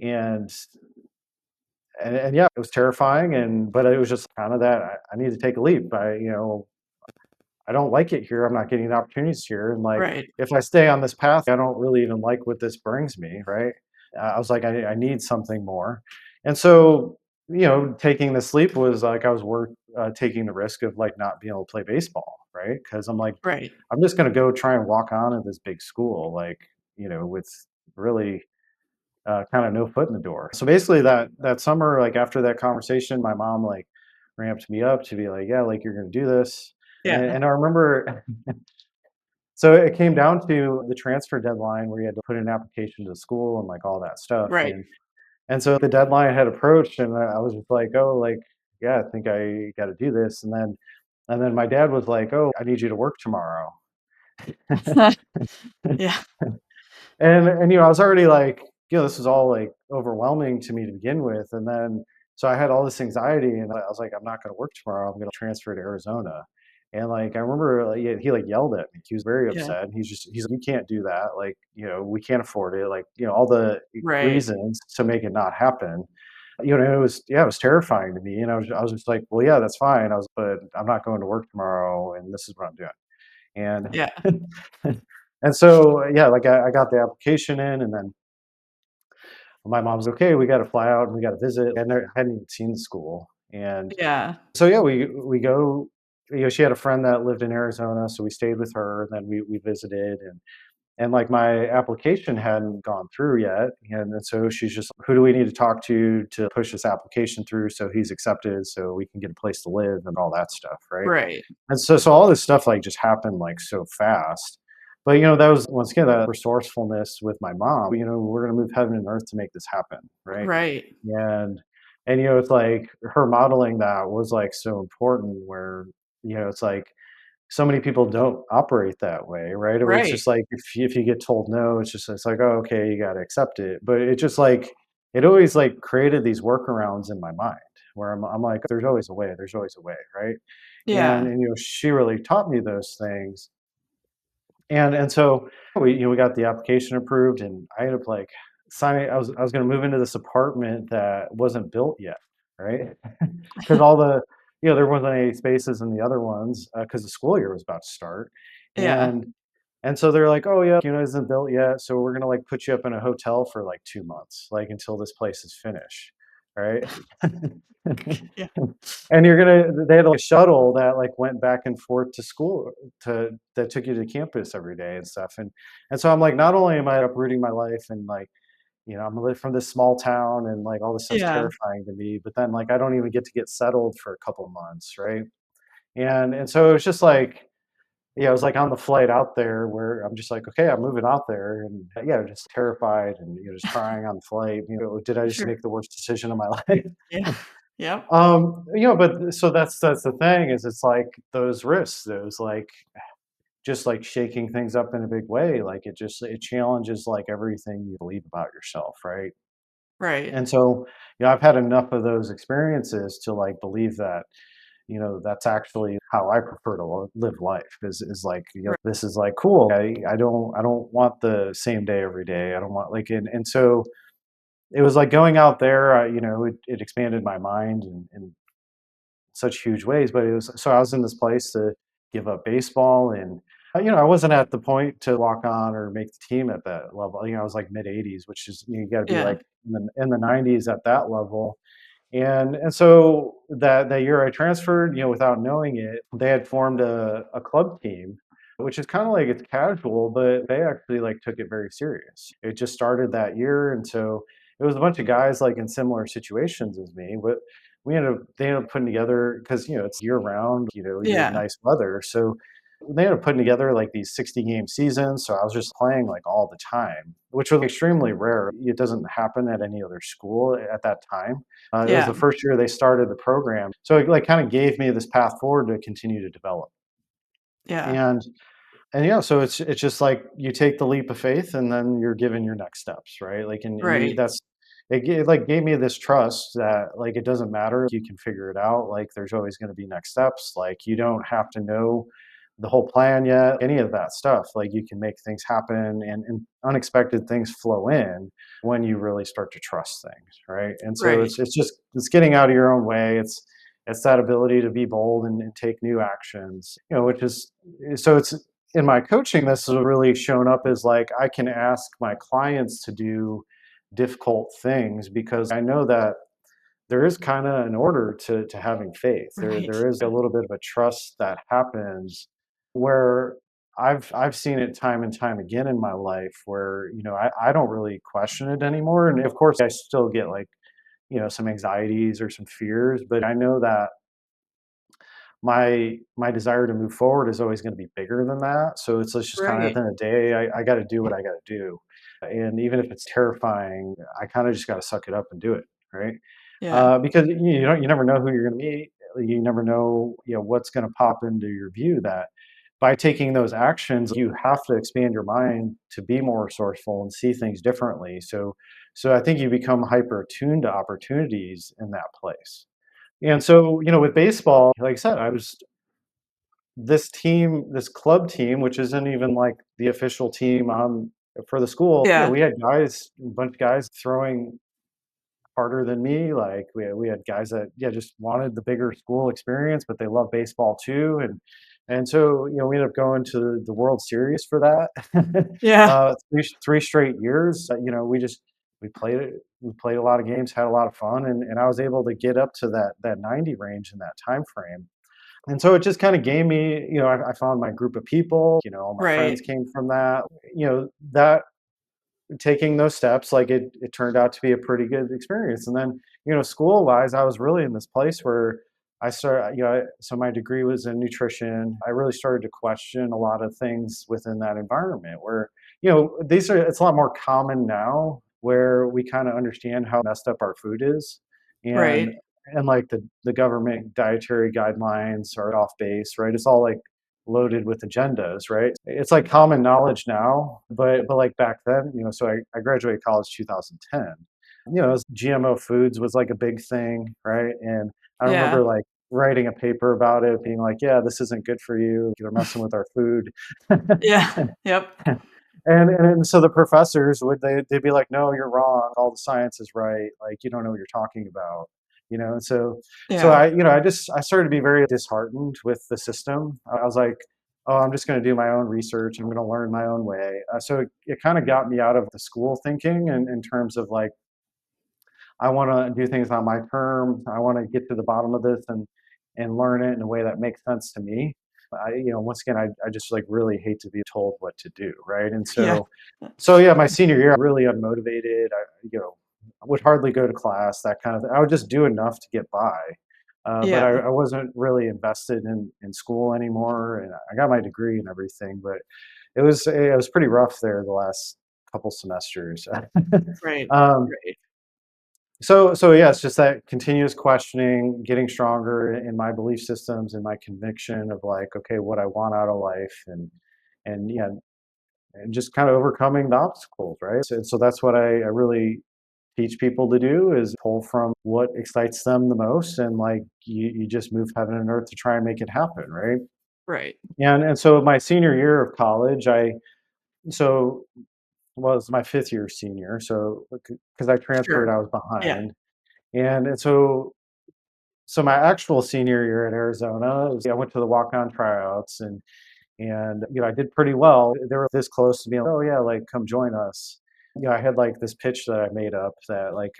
And and yeah, it was terrifying, but it was just kind of that I need to take a leap. I don't like it here. I'm not getting the opportunities here. And like Right. if I stay on this path, I don't really even like what this brings me, right? I was like, I need something more. And so, taking this leap was like I was worth taking the risk of like not being able to play baseball, right? Because I'm like, Right. I'm just going to go try and walk on at this big school, like with really kind of no foot in the door. So basically, that summer, like after that conversation, my mom like ramped me up to be like, yeah, like you're gonna do this. Yeah. And I remember, so it came down to the transfer deadline where you had to put in an application to the school and like all that stuff. Right. And so the deadline had approached, and I was just like, oh, like yeah, I think I got to do this. And then my dad was like, oh, I need you to work tomorrow. Yeah. And I was already like, this was all like overwhelming to me to begin with. And then so I had all this anxiety, and I was like, I'm not going to work tomorrow. I'm going to transfer to Arizona. And like I remember, like, he like yelled at me. He was very Yeah. upset. And he's like, you can't do that. Like, we can't afford it. Like, all the Right. reasons to make it not happen. It was, yeah, it was terrifying to me. And I was just like, well, yeah, that's fine. But I'm not going to work tomorrow, and this is what I'm doing. And Yeah. and so yeah, like I got the application in, and then my mom's okay. We got to fly out and we got to visit. I hadn't even seen the school, and Yeah. so yeah, we go. She had a friend that lived in Arizona, so we stayed with her. And then we visited, and like my application hadn't gone through yet, and then so she's just, who do we need to talk to push this application through so he's accepted, so we can get a place to live and all that stuff, right? Right. And so all this stuff like just happened like so fast. But that was once again that resourcefulness with my mom. We're gonna move heaven and earth to make this happen, right? Right. And it's like her modeling that was like so important where it's like so many people don't operate that way, right? Or it's Right. just like if you get told no, it's like, oh, okay, you got to accept it. But it just like it always like created these workarounds in my mind where I'm like, there's always a way, there's always a way, right? and Yeah. and she really taught me those things. And so we got the application approved, and I ended up like signing. I was going to move into this apartment that wasn't built yet, right? Because all the there wasn't any spaces in the other ones because the school year was about to start. Yeah. And so they're like, oh yeah, it isn't built yet, so we're gonna like put you up in a hotel for like 2 months, like until this place is finished, right? Yeah. And they had like a shuttle that like went back and forth to school that took you to campus every day and stuff. And so I'm like, not only am I uprooting my life and like, I'm from this small town and like all this stuff's Yeah. terrifying to me, but then like I don't even get settled for a couple months, right? And so it was just like, yeah, I was like on the flight out there where I'm just like, okay, I'm moving out there, and yeah, just terrified and just crying on the flight. Did I just Sure. make the worst decision of my life? Yeah. Yep. But so that's the thing is it's like those risks, those like just like shaking things up in a big way, like it challenges like everything you believe about yourself, right? Right. And so, I've had enough of those experiences to like believe that, that's actually how I prefer to live life is like, Right. this is like cool. I don't want the same day every day. I don't want like, and so it was like going out there, it expanded my mind in such huge ways. But it was so I was in this place to give up baseball, and I wasn't at the point to walk on or make the team at that level. I was like mid 80s, which is you got to be Yeah. like in the 90s at that level. And so that year I transferred, without knowing it, they had formed a club team, which is kind of like it's casual, but they actually like took it very serious. It just started that year, and so it was a bunch of guys like in similar situations as me. But they ended up putting together because it's year round, you have Yeah. nice weather, so they ended up putting together like these 60-game seasons. So I was just playing like all the time, which was extremely rare. It doesn't happen at any other school at that time. It was Yeah. the first year they started the program, so it like kind of gave me this path forward to continue to develop. Yeah. And yeah, so it's just like you take the leap of faith, and then you're given your next steps, right? Like, and Right. it like gave me this trust that like it doesn't matter, you can figure it out. Like, there's always going to be next steps. Like, you don't have to know the whole plan yet, any of that stuff. Like, you can make things happen, and unexpected things flow in when you really start to trust things, right? And so Right. it's getting out of your own way. It's that ability to be bold and take new actions, which is so it's in my coaching, this has really shown up as like I can ask my clients to do difficult things because I know that there is kind of an order to having faith. There Right. there is a Yeah. little bit of a trust that happens where I've seen it time and time again in my life where, I don't really question it anymore. And of course I still get like, some anxieties or some fears, but I know that my desire to move forward is always going to be bigger than that. So it's just kind of at Right. the end of the day, I got to do what I got to do, and even if it's terrifying, I kind of just got to suck it up and do it, right? Yeah. Because you never know who you're going to meet. You never know, what's going to pop into your view. That by taking those actions, you have to expand your mind to be more resourceful and see things differently. So I think you become hyper attuned to opportunities in that place. And so, with baseball, like I said, I was this club team, which isn't even like the official team on for the school. Yeah, Yeah. we had a bunch of guys throwing harder than me. Like we had guys that just wanted the bigger school experience, but they love baseball too. And so we ended up going to the World Series for that. Yeah. Three straight years. We played it. We played a lot of games, had a lot of fun, and I was able to get up to that 90 range in that time frame. And so it just kind of gave me, I found my group of people. All my friends Right. came from that. That taking those steps, like it turned out to be a pretty good experience. And then, school wise, I was really in this place where I started, so my degree was in nutrition. I really started to question a lot of things within that environment where, it's a lot more common now where we kind of understand how messed up our food is. And, Right. and like the government dietary guidelines are off base, right? It's all like loaded with agendas, right? It's like common knowledge now, but like back then, so I graduated college 2010. GMO foods was like a big thing, right? And I Yeah. remember like writing a paper about it, being like, "Yeah, this isn't good for you. You're messing with our food." Yeah. Yep. And so the professors they'd be like, "No, you're wrong. All the science is right. Like you don't know what you're talking about." And so Yeah. I started to be very disheartened with the system. I was like, "Oh, I'm just going to do my own research. I'm going to learn my own way." So it kind of got me out of the school thinking, and in terms of like I want to do things on my terms. I want to get to the bottom of this and learn it in a way that makes sense to me. Once again, I just like really hate to be told what to do, right? And Yeah. so yeah, my senior year, really unmotivated. I would hardly go to class, that kind of thing. I would just do enough to get by. But Yeah. I wasn't really invested in school anymore, and I got my degree and everything. But it was pretty rough there the last couple semesters. Right. um, Right. so yeah, it's just that continuous questioning, getting stronger in my belief systems and my conviction of like, okay, what I want out of life, and yeah, and just kind of overcoming the obstacles, right? So that's what I really teach people to do is pull from what excites them the most, and like you just move heaven and earth to try and make it happen, right? Right. And so my senior year of college, so was my fifth year senior, so because I transferred, Sure. I was Yeah. behind. And so my actual senior year at Arizona, I went to the walk-on tryouts, and I did pretty well. They were this close to being, like, "Oh yeah, like come join us." I had like this pitch that I made up that like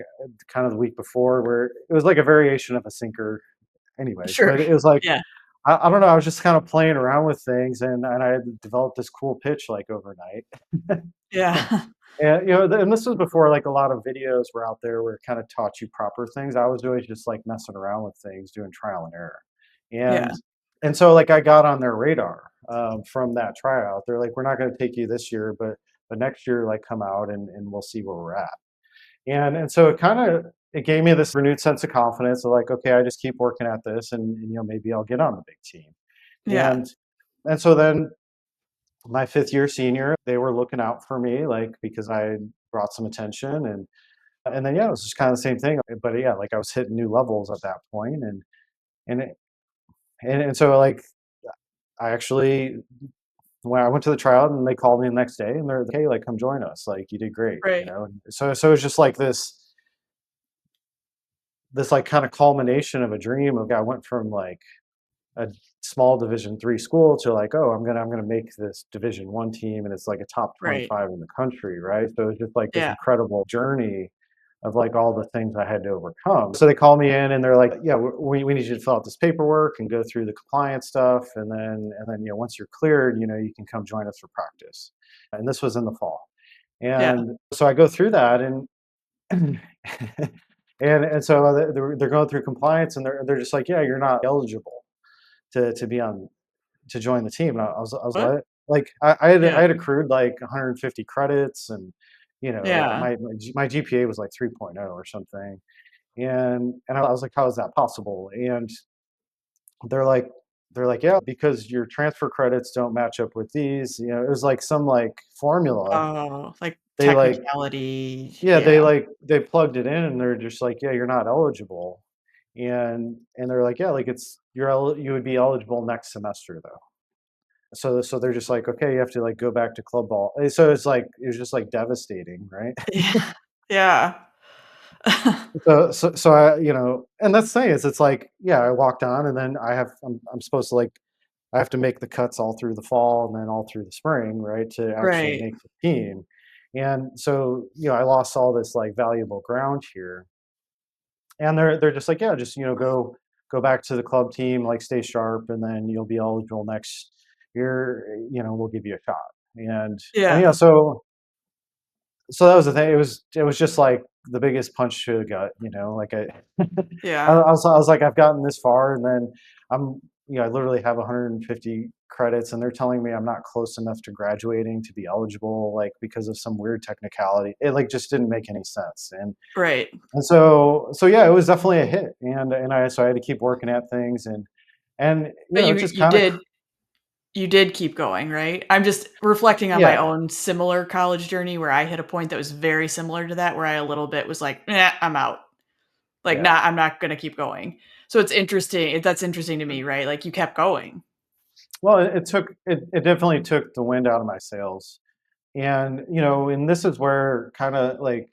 kind of the week before, where it was like a variation of a sinker, anyways. Sure. But it was like Yeah. I don't know. I was just kind of playing around with things, and I had developed this cool pitch like overnight. Yeah. And and this was before like a lot of videos were out there where it kind of taught you proper things. I was always just like messing around with things, doing trial and error, and Yeah. and so like I got on their radar from that tryout. They're like, "We're not going to take you this year, but next year, like come out and we'll see where we're at." And so it gave me this renewed sense of confidence of like, okay, I just keep working at this, and maybe I'll get on the big team. Yeah. And so then my fifth year senior, they were looking out for me, like because I had brought some attention, and then yeah, it was just kind of the same thing. But yeah, like I was hitting new levels at that point, and it, and so like I actually when I went to the tryout and they called me the next day and they're like, hey, like come join us, like you did great, Right. And so it's just like this like kind of culmination of a dream of I went from like a small Division 3 school to like, oh, I'm gonna make this Division 1 team, and it's like a top Right. 25 in the country, right? So it's just like this Yeah. incredible journey of like all the things I had to overcome. So they call me in and they're like, yeah, we need you to fill out this paperwork and go through the compliance stuff. And then, once you're cleared, you can come join us for practice. And this was in the fall. Yeah. And so I go through that and and so they're going through compliance and they're just like, yeah, you're not eligible to be on to join the team. And I was What? what? Like I had Yeah. accrued like 150 credits and Yeah. my GPA was like 3.0 or something. And I was like, how is that possible? And they're like they're like, yeah, because your transfer credits don't match up with these. It was like some like formula. Oh, like They like technicality. Yeah, Yeah. they plugged it in and they're just like, "Yeah, you're not eligible." And they're like, "Yeah, like you would be eligible next semester though." So they're just like, "Okay, you have to like go back to club ball." So it was just like devastating, right? Yeah. Yeah. So and that's the thing is it's like, yeah, I walked on and then I'm supposed to like I have to make the cuts all through the fall and then all through the spring, right, to actually Right. make the team. And so, I lost all this like valuable ground here. And they're just like, "Yeah, just, go back to the club team, like, stay sharp, and then you'll be eligible next year, we'll give you a shot." And Yeah. yeah, so that was the thing. It was just like the biggest punch to the gut, like I Yeah. was like, I've gotten this far, and then I'm I literally have 150 credits, and they're telling me I'm not close enough to graduating to be eligible, like, because of some weird technicality. It, like, just didn't make any sense, Right. and so yeah, it was definitely a hit, so I had to keep working at things, and But you it just you kinda did you did keep going, right? I'm just reflecting on my yeah, own similar college journey where I hit a point that was very similar to that, where I a little bit was like, "Nah, I'm out." Like, yeah. "Nah, I'm not gonna keep going." So it's interesting that's interesting to me, right? Like, you kept going. Well, it definitely took the wind out of my sails, and this is where kinda, like,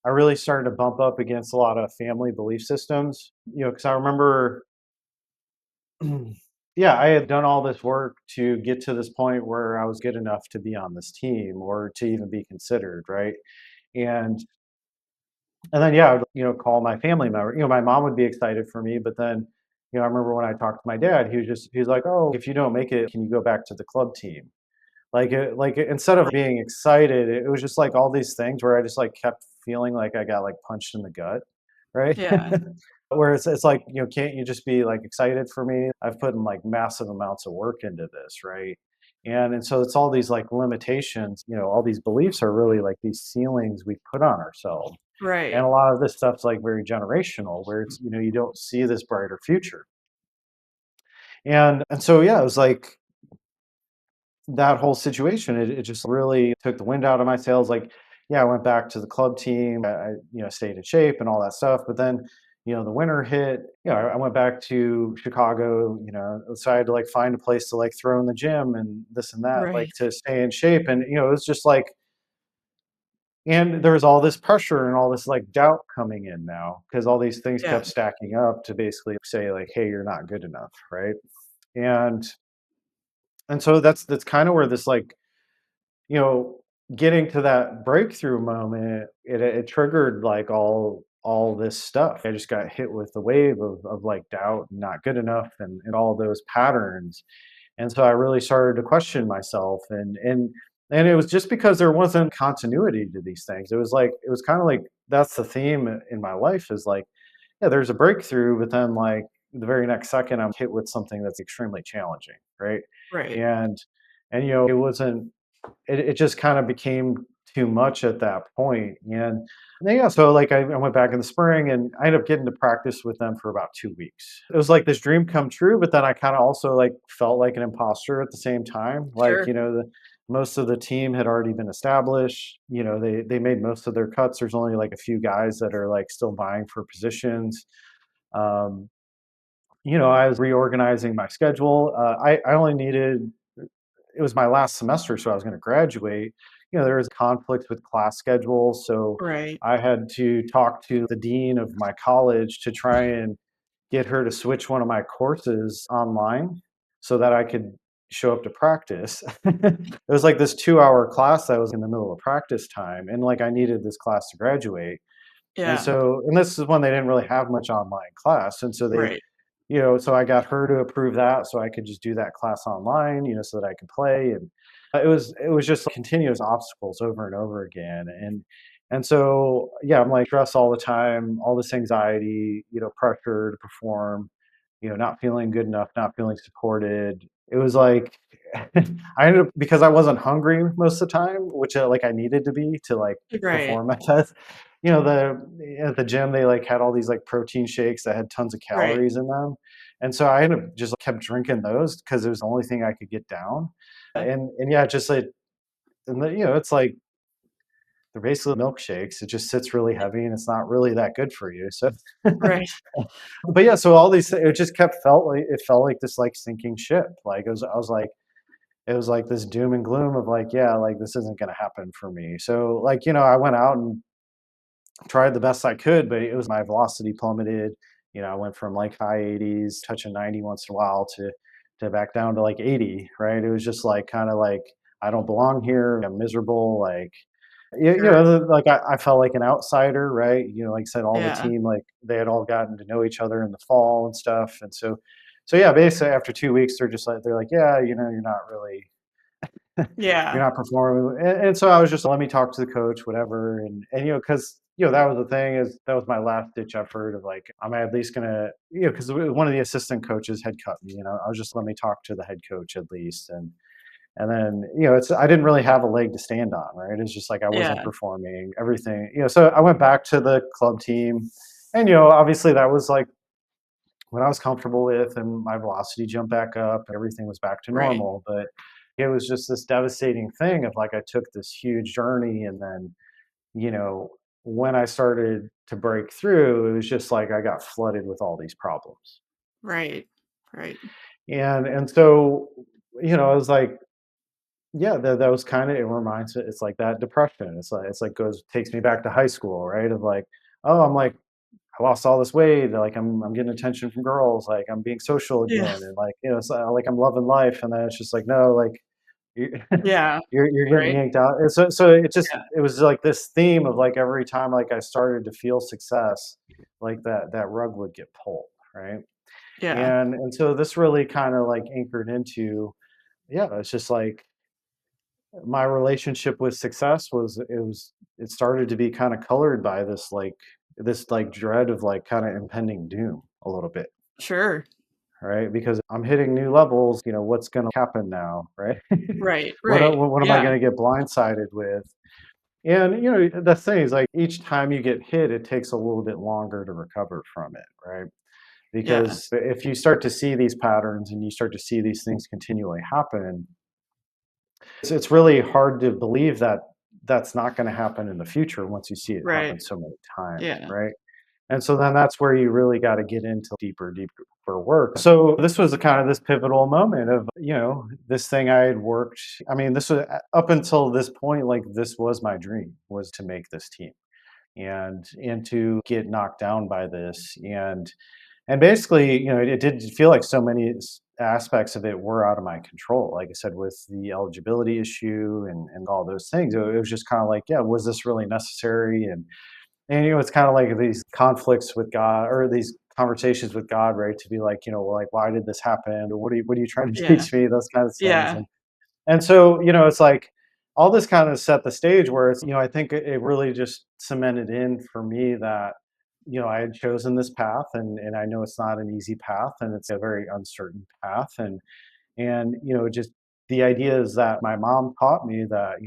I really started to bump up against a lot of family belief systems, because I remember yeah, I had done all this work to get to this point where I was good enough to be on this team or to even be considered, right? And and then, yeah, I would, call my family member. My mom would be excited for me, but then, I remember when I talked to my dad, he was like, "Oh, if you don't make it, can you go back to the club team?" Instead of Like being excited, it was just like all these things where I just like kept feeling like I got like punched in the gut, right? yeah. Where it's like, can't you just be like excited for me? I've put in like massive amounts of work into this, right? And so it's all these like limitations, all these beliefs are really like these ceilings we put on ourselves. And Right. a lot of this stuff's like very generational, where it's, you don't see this brighter future. And so yeah, it was like that whole situation, it just really took the wind out of my sails. Like, yeah, I went back to the club team. I stayed in shape and all that stuff. But then, the winter hit. I went back to Chicago. So I had to like find a place to like throw in the gym and this and that, like Right. to stay in shape. And it was just like, and there was all this pressure and all this like doubt coming in now because all these things Yeah. kept stacking up to basically say like, hey, you're not good enough, right? And and so that's kind of where this like you know, getting to that breakthrough moment, it triggered like all this stuff. I just got hit with the wave of like doubt and not good enough and all those patterns. And so I really started to question myself and it was just because there wasn't continuity to these things. It was kind of like that's the theme in my life is like, yeah, there's a breakthrough, but then like the very next second I'm hit with something that's extremely challenging, right? Right. And it wasn't it just kind of became too much at that point. And then, yeah, so like I went back in the spring and I ended up getting to practice with them for about 2 weeks. It was like this dream come true, but then I kind of also like felt like an imposter at the same time. Like, Sure. most of the team had already been established. They made most of their cuts. There's only like a few guys that are like still vying for positions. Um, I was reorganizing my schedule. I only needed it was my last semester, so I was going to graduate. There was conflict with class schedules, so Right. I had to talk to the dean of my college to try and get her to switch one of my courses online so that I could show up to practice. It was like this 2-hour class that was in the middle of practice time, and like I needed this class to graduate. And Yeah. so, and this is when they didn't really have much online class. And so they, Right. so I got her to approve that so I could just do that class online, so that I could play. And it was just continuous obstacles over and over again. And so, yeah, I'm like stress all the time, all this anxiety, pressure to perform, not feeling good enough, not feeling supported. It was like I ended up, because I wasn't hungry most of the time, which like I needed to be to like Right. perform my test. At the gym they like had all these like protein shakes that had tons of Right. calories in them, and so I ended up just kept drinking those because it was the only thing I could get down. And yeah, just like, and it's like they're basically milkshakes. It just sits really heavy and it's not really that good for you. So Right. but yeah, so all these it just kept felt like this like sinking ship. Like I was like it was like this doom and gloom of like, yeah, like this isn't gonna happen for me. So like, I went out and tried the best I could, but it was my velocity plummeted. I went from like high 80s, touching 90 once in a while to back down to like 80, right? It was just like kind of like I don't belong here. I'm miserable. Like Sure. like I felt like an outsider, right? Like I said, all the Yeah. team, like they had all gotten to know each other in the fall and stuff. And so yeah, basically after 2 weeks, they're like, yeah, you're not really you're Yeah. not performing. And so I was just, let me talk to the coach, whatever. And because, that was the thing is that was my last ditch effort of like, am I at least going to, because one of the assistant coaches had cut me, I was just, let me talk to the head coach at least. And then, I didn't really have a leg to stand on, right? It's just like, I wasn't Yeah. performing everything, so I went back to the club team and, obviously that was like, what I was comfortable with, and my velocity jumped back up, everything was back to Right. normal. But it was just this devastating thing of like I took this huge journey, and then, you know, when I started to break through, it was just like I got flooded with all these problems. Right. Right. And so, I was like, yeah, that was kind of, it reminds me, it's like that depression. It's like goes takes me back to high school, right? Of like, oh, I'm like I lost all this weight, like I'm getting attention from girls, like I'm being social Yeah. again, and like, so, like I'm loving life, and then it's just like, no, like you Yeah. you're getting Right. yanked out. And so Yeah. it was like this theme of like every time like I started to feel success, like that rug would get pulled, right? Yeah. And so this really kind of like anchored into, yeah, it's just like my relationship with success it started to be kind of colored by this like dread of like kind of impending doom a little bit, Sure. right? Because I'm hitting new levels, what's going to happen now, right? Right. what Right. what am I Yeah. going to get blindsided with? And the thing is like each time you get hit, it takes a little bit longer to recover from it, right? Yeah. Because if you start to see these patterns and you start to see these things continually happen, it's really hard to believe that that's not gonna happen in the future once you see it Right. happen so many times, Yeah. right? And so then that's where you really gotta get into deeper work. So this was a kind of this pivotal moment of, this thing I had worked. I mean, this was up until this point, like this was my dream, was to make this team and to get knocked down by this. And basically, it did feel like so many aspects of it were out of my control. Like I said, with the eligibility issue and all those things, it was just kind of like, yeah, was this really necessary? And it's kind of like these conflicts with God, or these conversations with God, right? To be like, well, like, why did this happen? Or what are you trying to Yeah. teach me? Those kinds of things. Yeah. And so, it's like all this kind of set the stage where it's, I think it really just cemented in for me that, I had chosen this path, and I know it's not an easy path, and it's a very uncertain path. And just the idea is that my mom taught me that,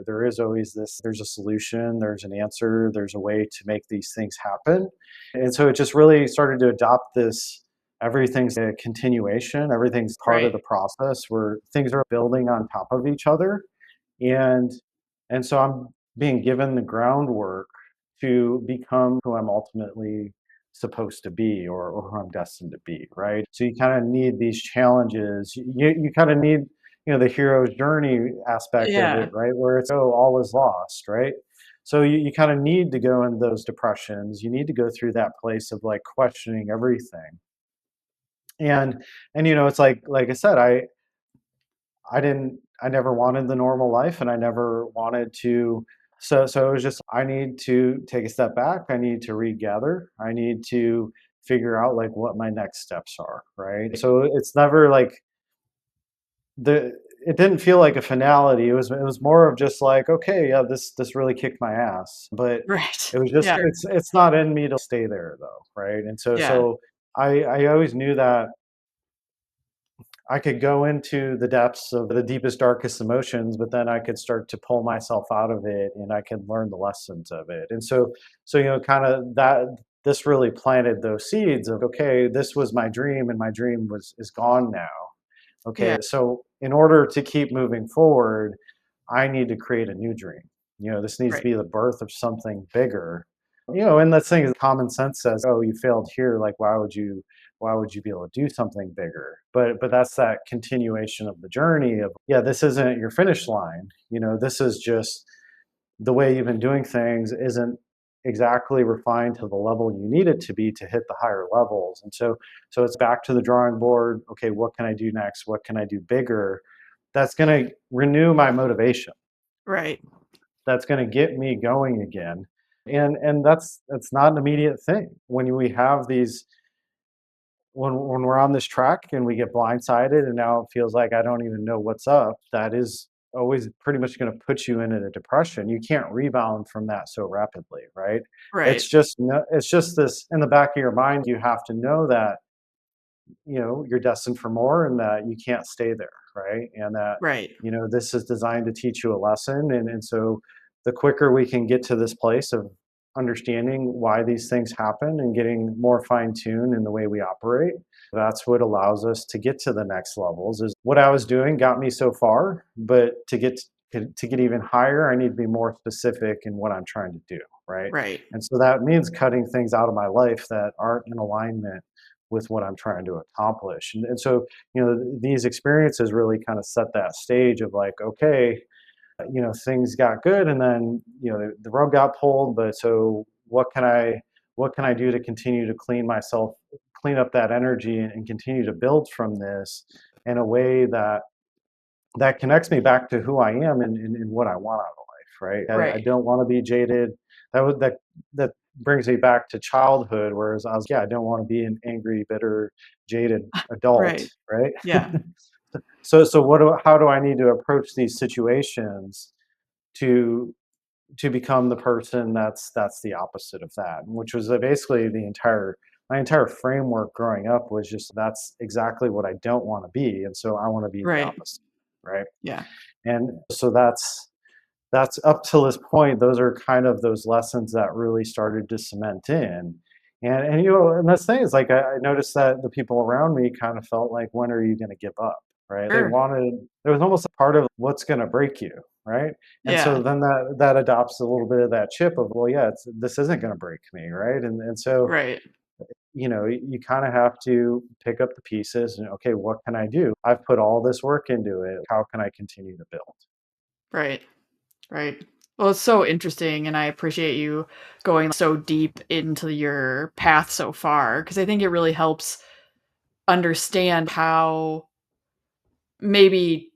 there is always there's a solution, there's an answer, there's a way to make these things happen. And so it just really started to adopt this, everything's a continuation, everything's part of Right. the process where things are building on top of each other. And and so I'm being given the groundwork to become who I'm ultimately supposed to be, or who I'm destined to be, right? So you kind of need these challenges. You kind of need, the hero's journey aspect of it, Yeah. right? Where it's, oh, all is lost, right? So you kind of need to go in those depressions. You need to go through that place of like questioning everything. And it's like I said, I never wanted the normal life, and I never wanted to So it was just, I need to take a step back. I need to regather. I need to figure out like what my next steps are, right? So it's never like the it didn't feel like a finality. It was more of just like, okay, yeah, this really kicked my ass. But Right. it was just Yeah. it's not in me to stay there though, right? And so Yeah. I always knew that I could go into the depths of the deepest, darkest emotions, but then I could start to pull myself out of it and I could learn the lessons of it. And so kind of that this really planted those seeds of, okay, this was my dream and my dream was is gone now. Yeah. Okay, so in order to keep moving forward, I need to create a new dream. This needs to Right. be the birth of something bigger. And that thing is common sense says, oh, you failed here. Like, why would you be able to do something bigger? But that's that continuation of the journey of, yeah, this isn't your finish line. This is just the way you've been doing things isn't exactly refined to the level you need it to be to hit the higher levels. And so it's back to the drawing board. Okay, what can I do next? What can I do bigger? That's going to renew my motivation. Right. That's going to get me going again. And that's not an immediate thing. When we have these when we're on this track and we get blindsided and now it feels like I don't even know what's up, that is always pretty much going to put you in a depression. You can't rebound from that so rapidly, right? Right. It's just this in the back of your mind. You have to know that you're destined for more and that you can't stay there, right? And that Right. this is designed to teach you a lesson. And so the quicker we can get to this place of understanding why these things happen and getting more fine-tuned in the way we operate, that's what allows us to get to the next levels. Is what I was doing got me so far, but to get even higher, I need to be more specific in what I'm trying to do, right? Right. And so that means cutting things out of my life that aren't in alignment with what I'm trying to accomplish. And so, these experiences really kind of set that stage of like, okay, things got good and then, the rug got pulled, but so what can I do to continue to clean up that energy and continue to build from this in a way that connects me back to who I am and what I want out of life, right? I Right. don't want to be jaded. That brings me back to childhood, whereas I was, yeah, I don't want to be an angry, bitter, jaded adult, Right. right? Yeah. So how do I need to approach these situations to become the person that's the opposite of that, which was basically my entire framework growing up was just that's exactly what I don't want to be, and so I want to be the Right. opposite, right? Yeah. And so that's up till this point, those are kind of those lessons that really started to cement in. And this thing is like I noticed that the people around me kind of felt like, when are you going to give up? Right? Sure. There was almost a part of what's going to break you, right? And so Yeah. then that adopts a little bit of that chip of, well, yeah, this isn't going to break me, right? And so Right. you kind of have to pick up the pieces and, okay, what can I do? I've put all this work into it. How can I continue to build? Right. Right. Well, it's so interesting, and I appreciate you going so deep into your path so far because I think it really helps understand how maybe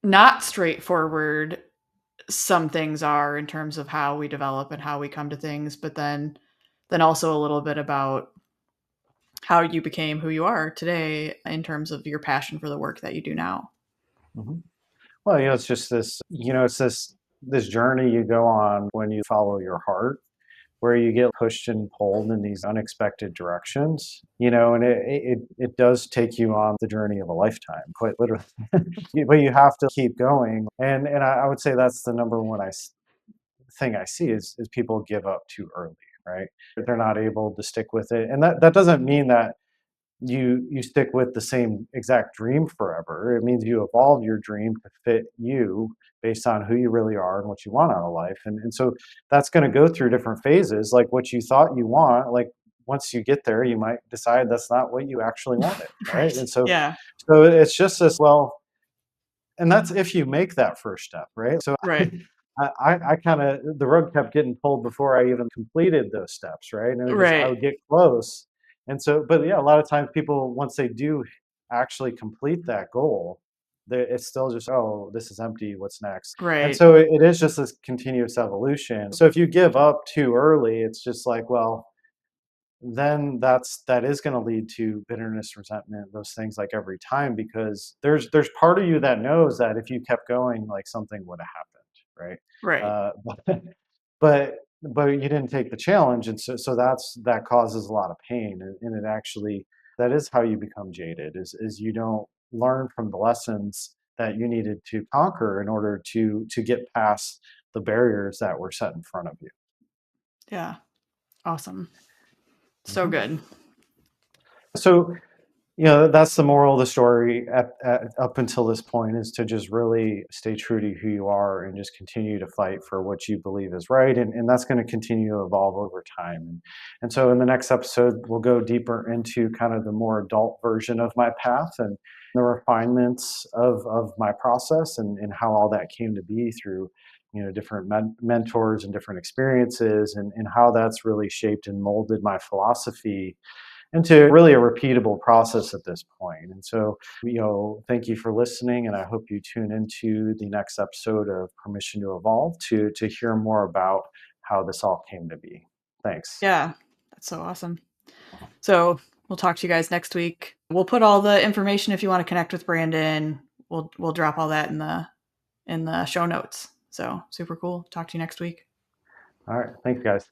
not straightforward some things are in terms of how we develop and how we come to things, but then also a little bit about how you became who you are today in terms of your passion for the work that you do now. Mhm. Well, it's just it's this journey you go on when you follow your heart, where you get pushed and pulled in these unexpected directions, and it does take you on the journey of a lifetime, quite literally. But you have to keep going, and I would say that's the number one thing I see is people give up too early, right? They're not able to stick with it, and that doesn't mean that you stick with the same exact dream forever. It means you evolve your dream to fit you based on who you really are and what you want out of life. And so that's going to go through different phases. Like what you thought you want, like once you get there, you might decide that's not what you actually wanted, right? Right. And so Yeah. so it's just this, well, and that's if you make that first step, right? So Right. I kind of the rug kept getting pulled before I even completed those steps, right? And it was just I Right. would get close, and so but yeah, a lot of times people once they do actually complete that goal, It's still just, oh, this is empty. What's next? And Right. so it is just this continuous evolution. So if you give up too early, it's just like, well, then that is going to lead to bitterness, resentment, those things like every time, because there's part of you that knows that if you kept going, like something would have happened, right? Right. But but but you didn't take the challenge, and so that causes a lot of pain, and it actually, that is how you become jaded, is you don't learn from the lessons that you needed to conquer in order to get past the barriers that were set in front of you. Yeah. Awesome. So Mhm. good. So, that's the moral of the story up until this point, is to just really stay true to who you are and just continue to fight for what you believe is right. And that's going to continue to evolve over time. And so in the next episode, we'll go deeper into kind of the more adult version of my path and the refinements of my process, and how all that came to be through, different mentors and different experiences, and how that's really shaped and molded my philosophy into really a repeatable process at this point. And so, thank you for listening, and I hope you tune into the next episode of Permission to Evolve to hear more about how this all came to be. Thanks. Yeah. That's so awesome. So we'll talk to you guys next week. We'll put all the information if you want to connect with Brandon. We'll drop all that in the show notes. So super cool. Talk to you next week. All right. Thanks, guys.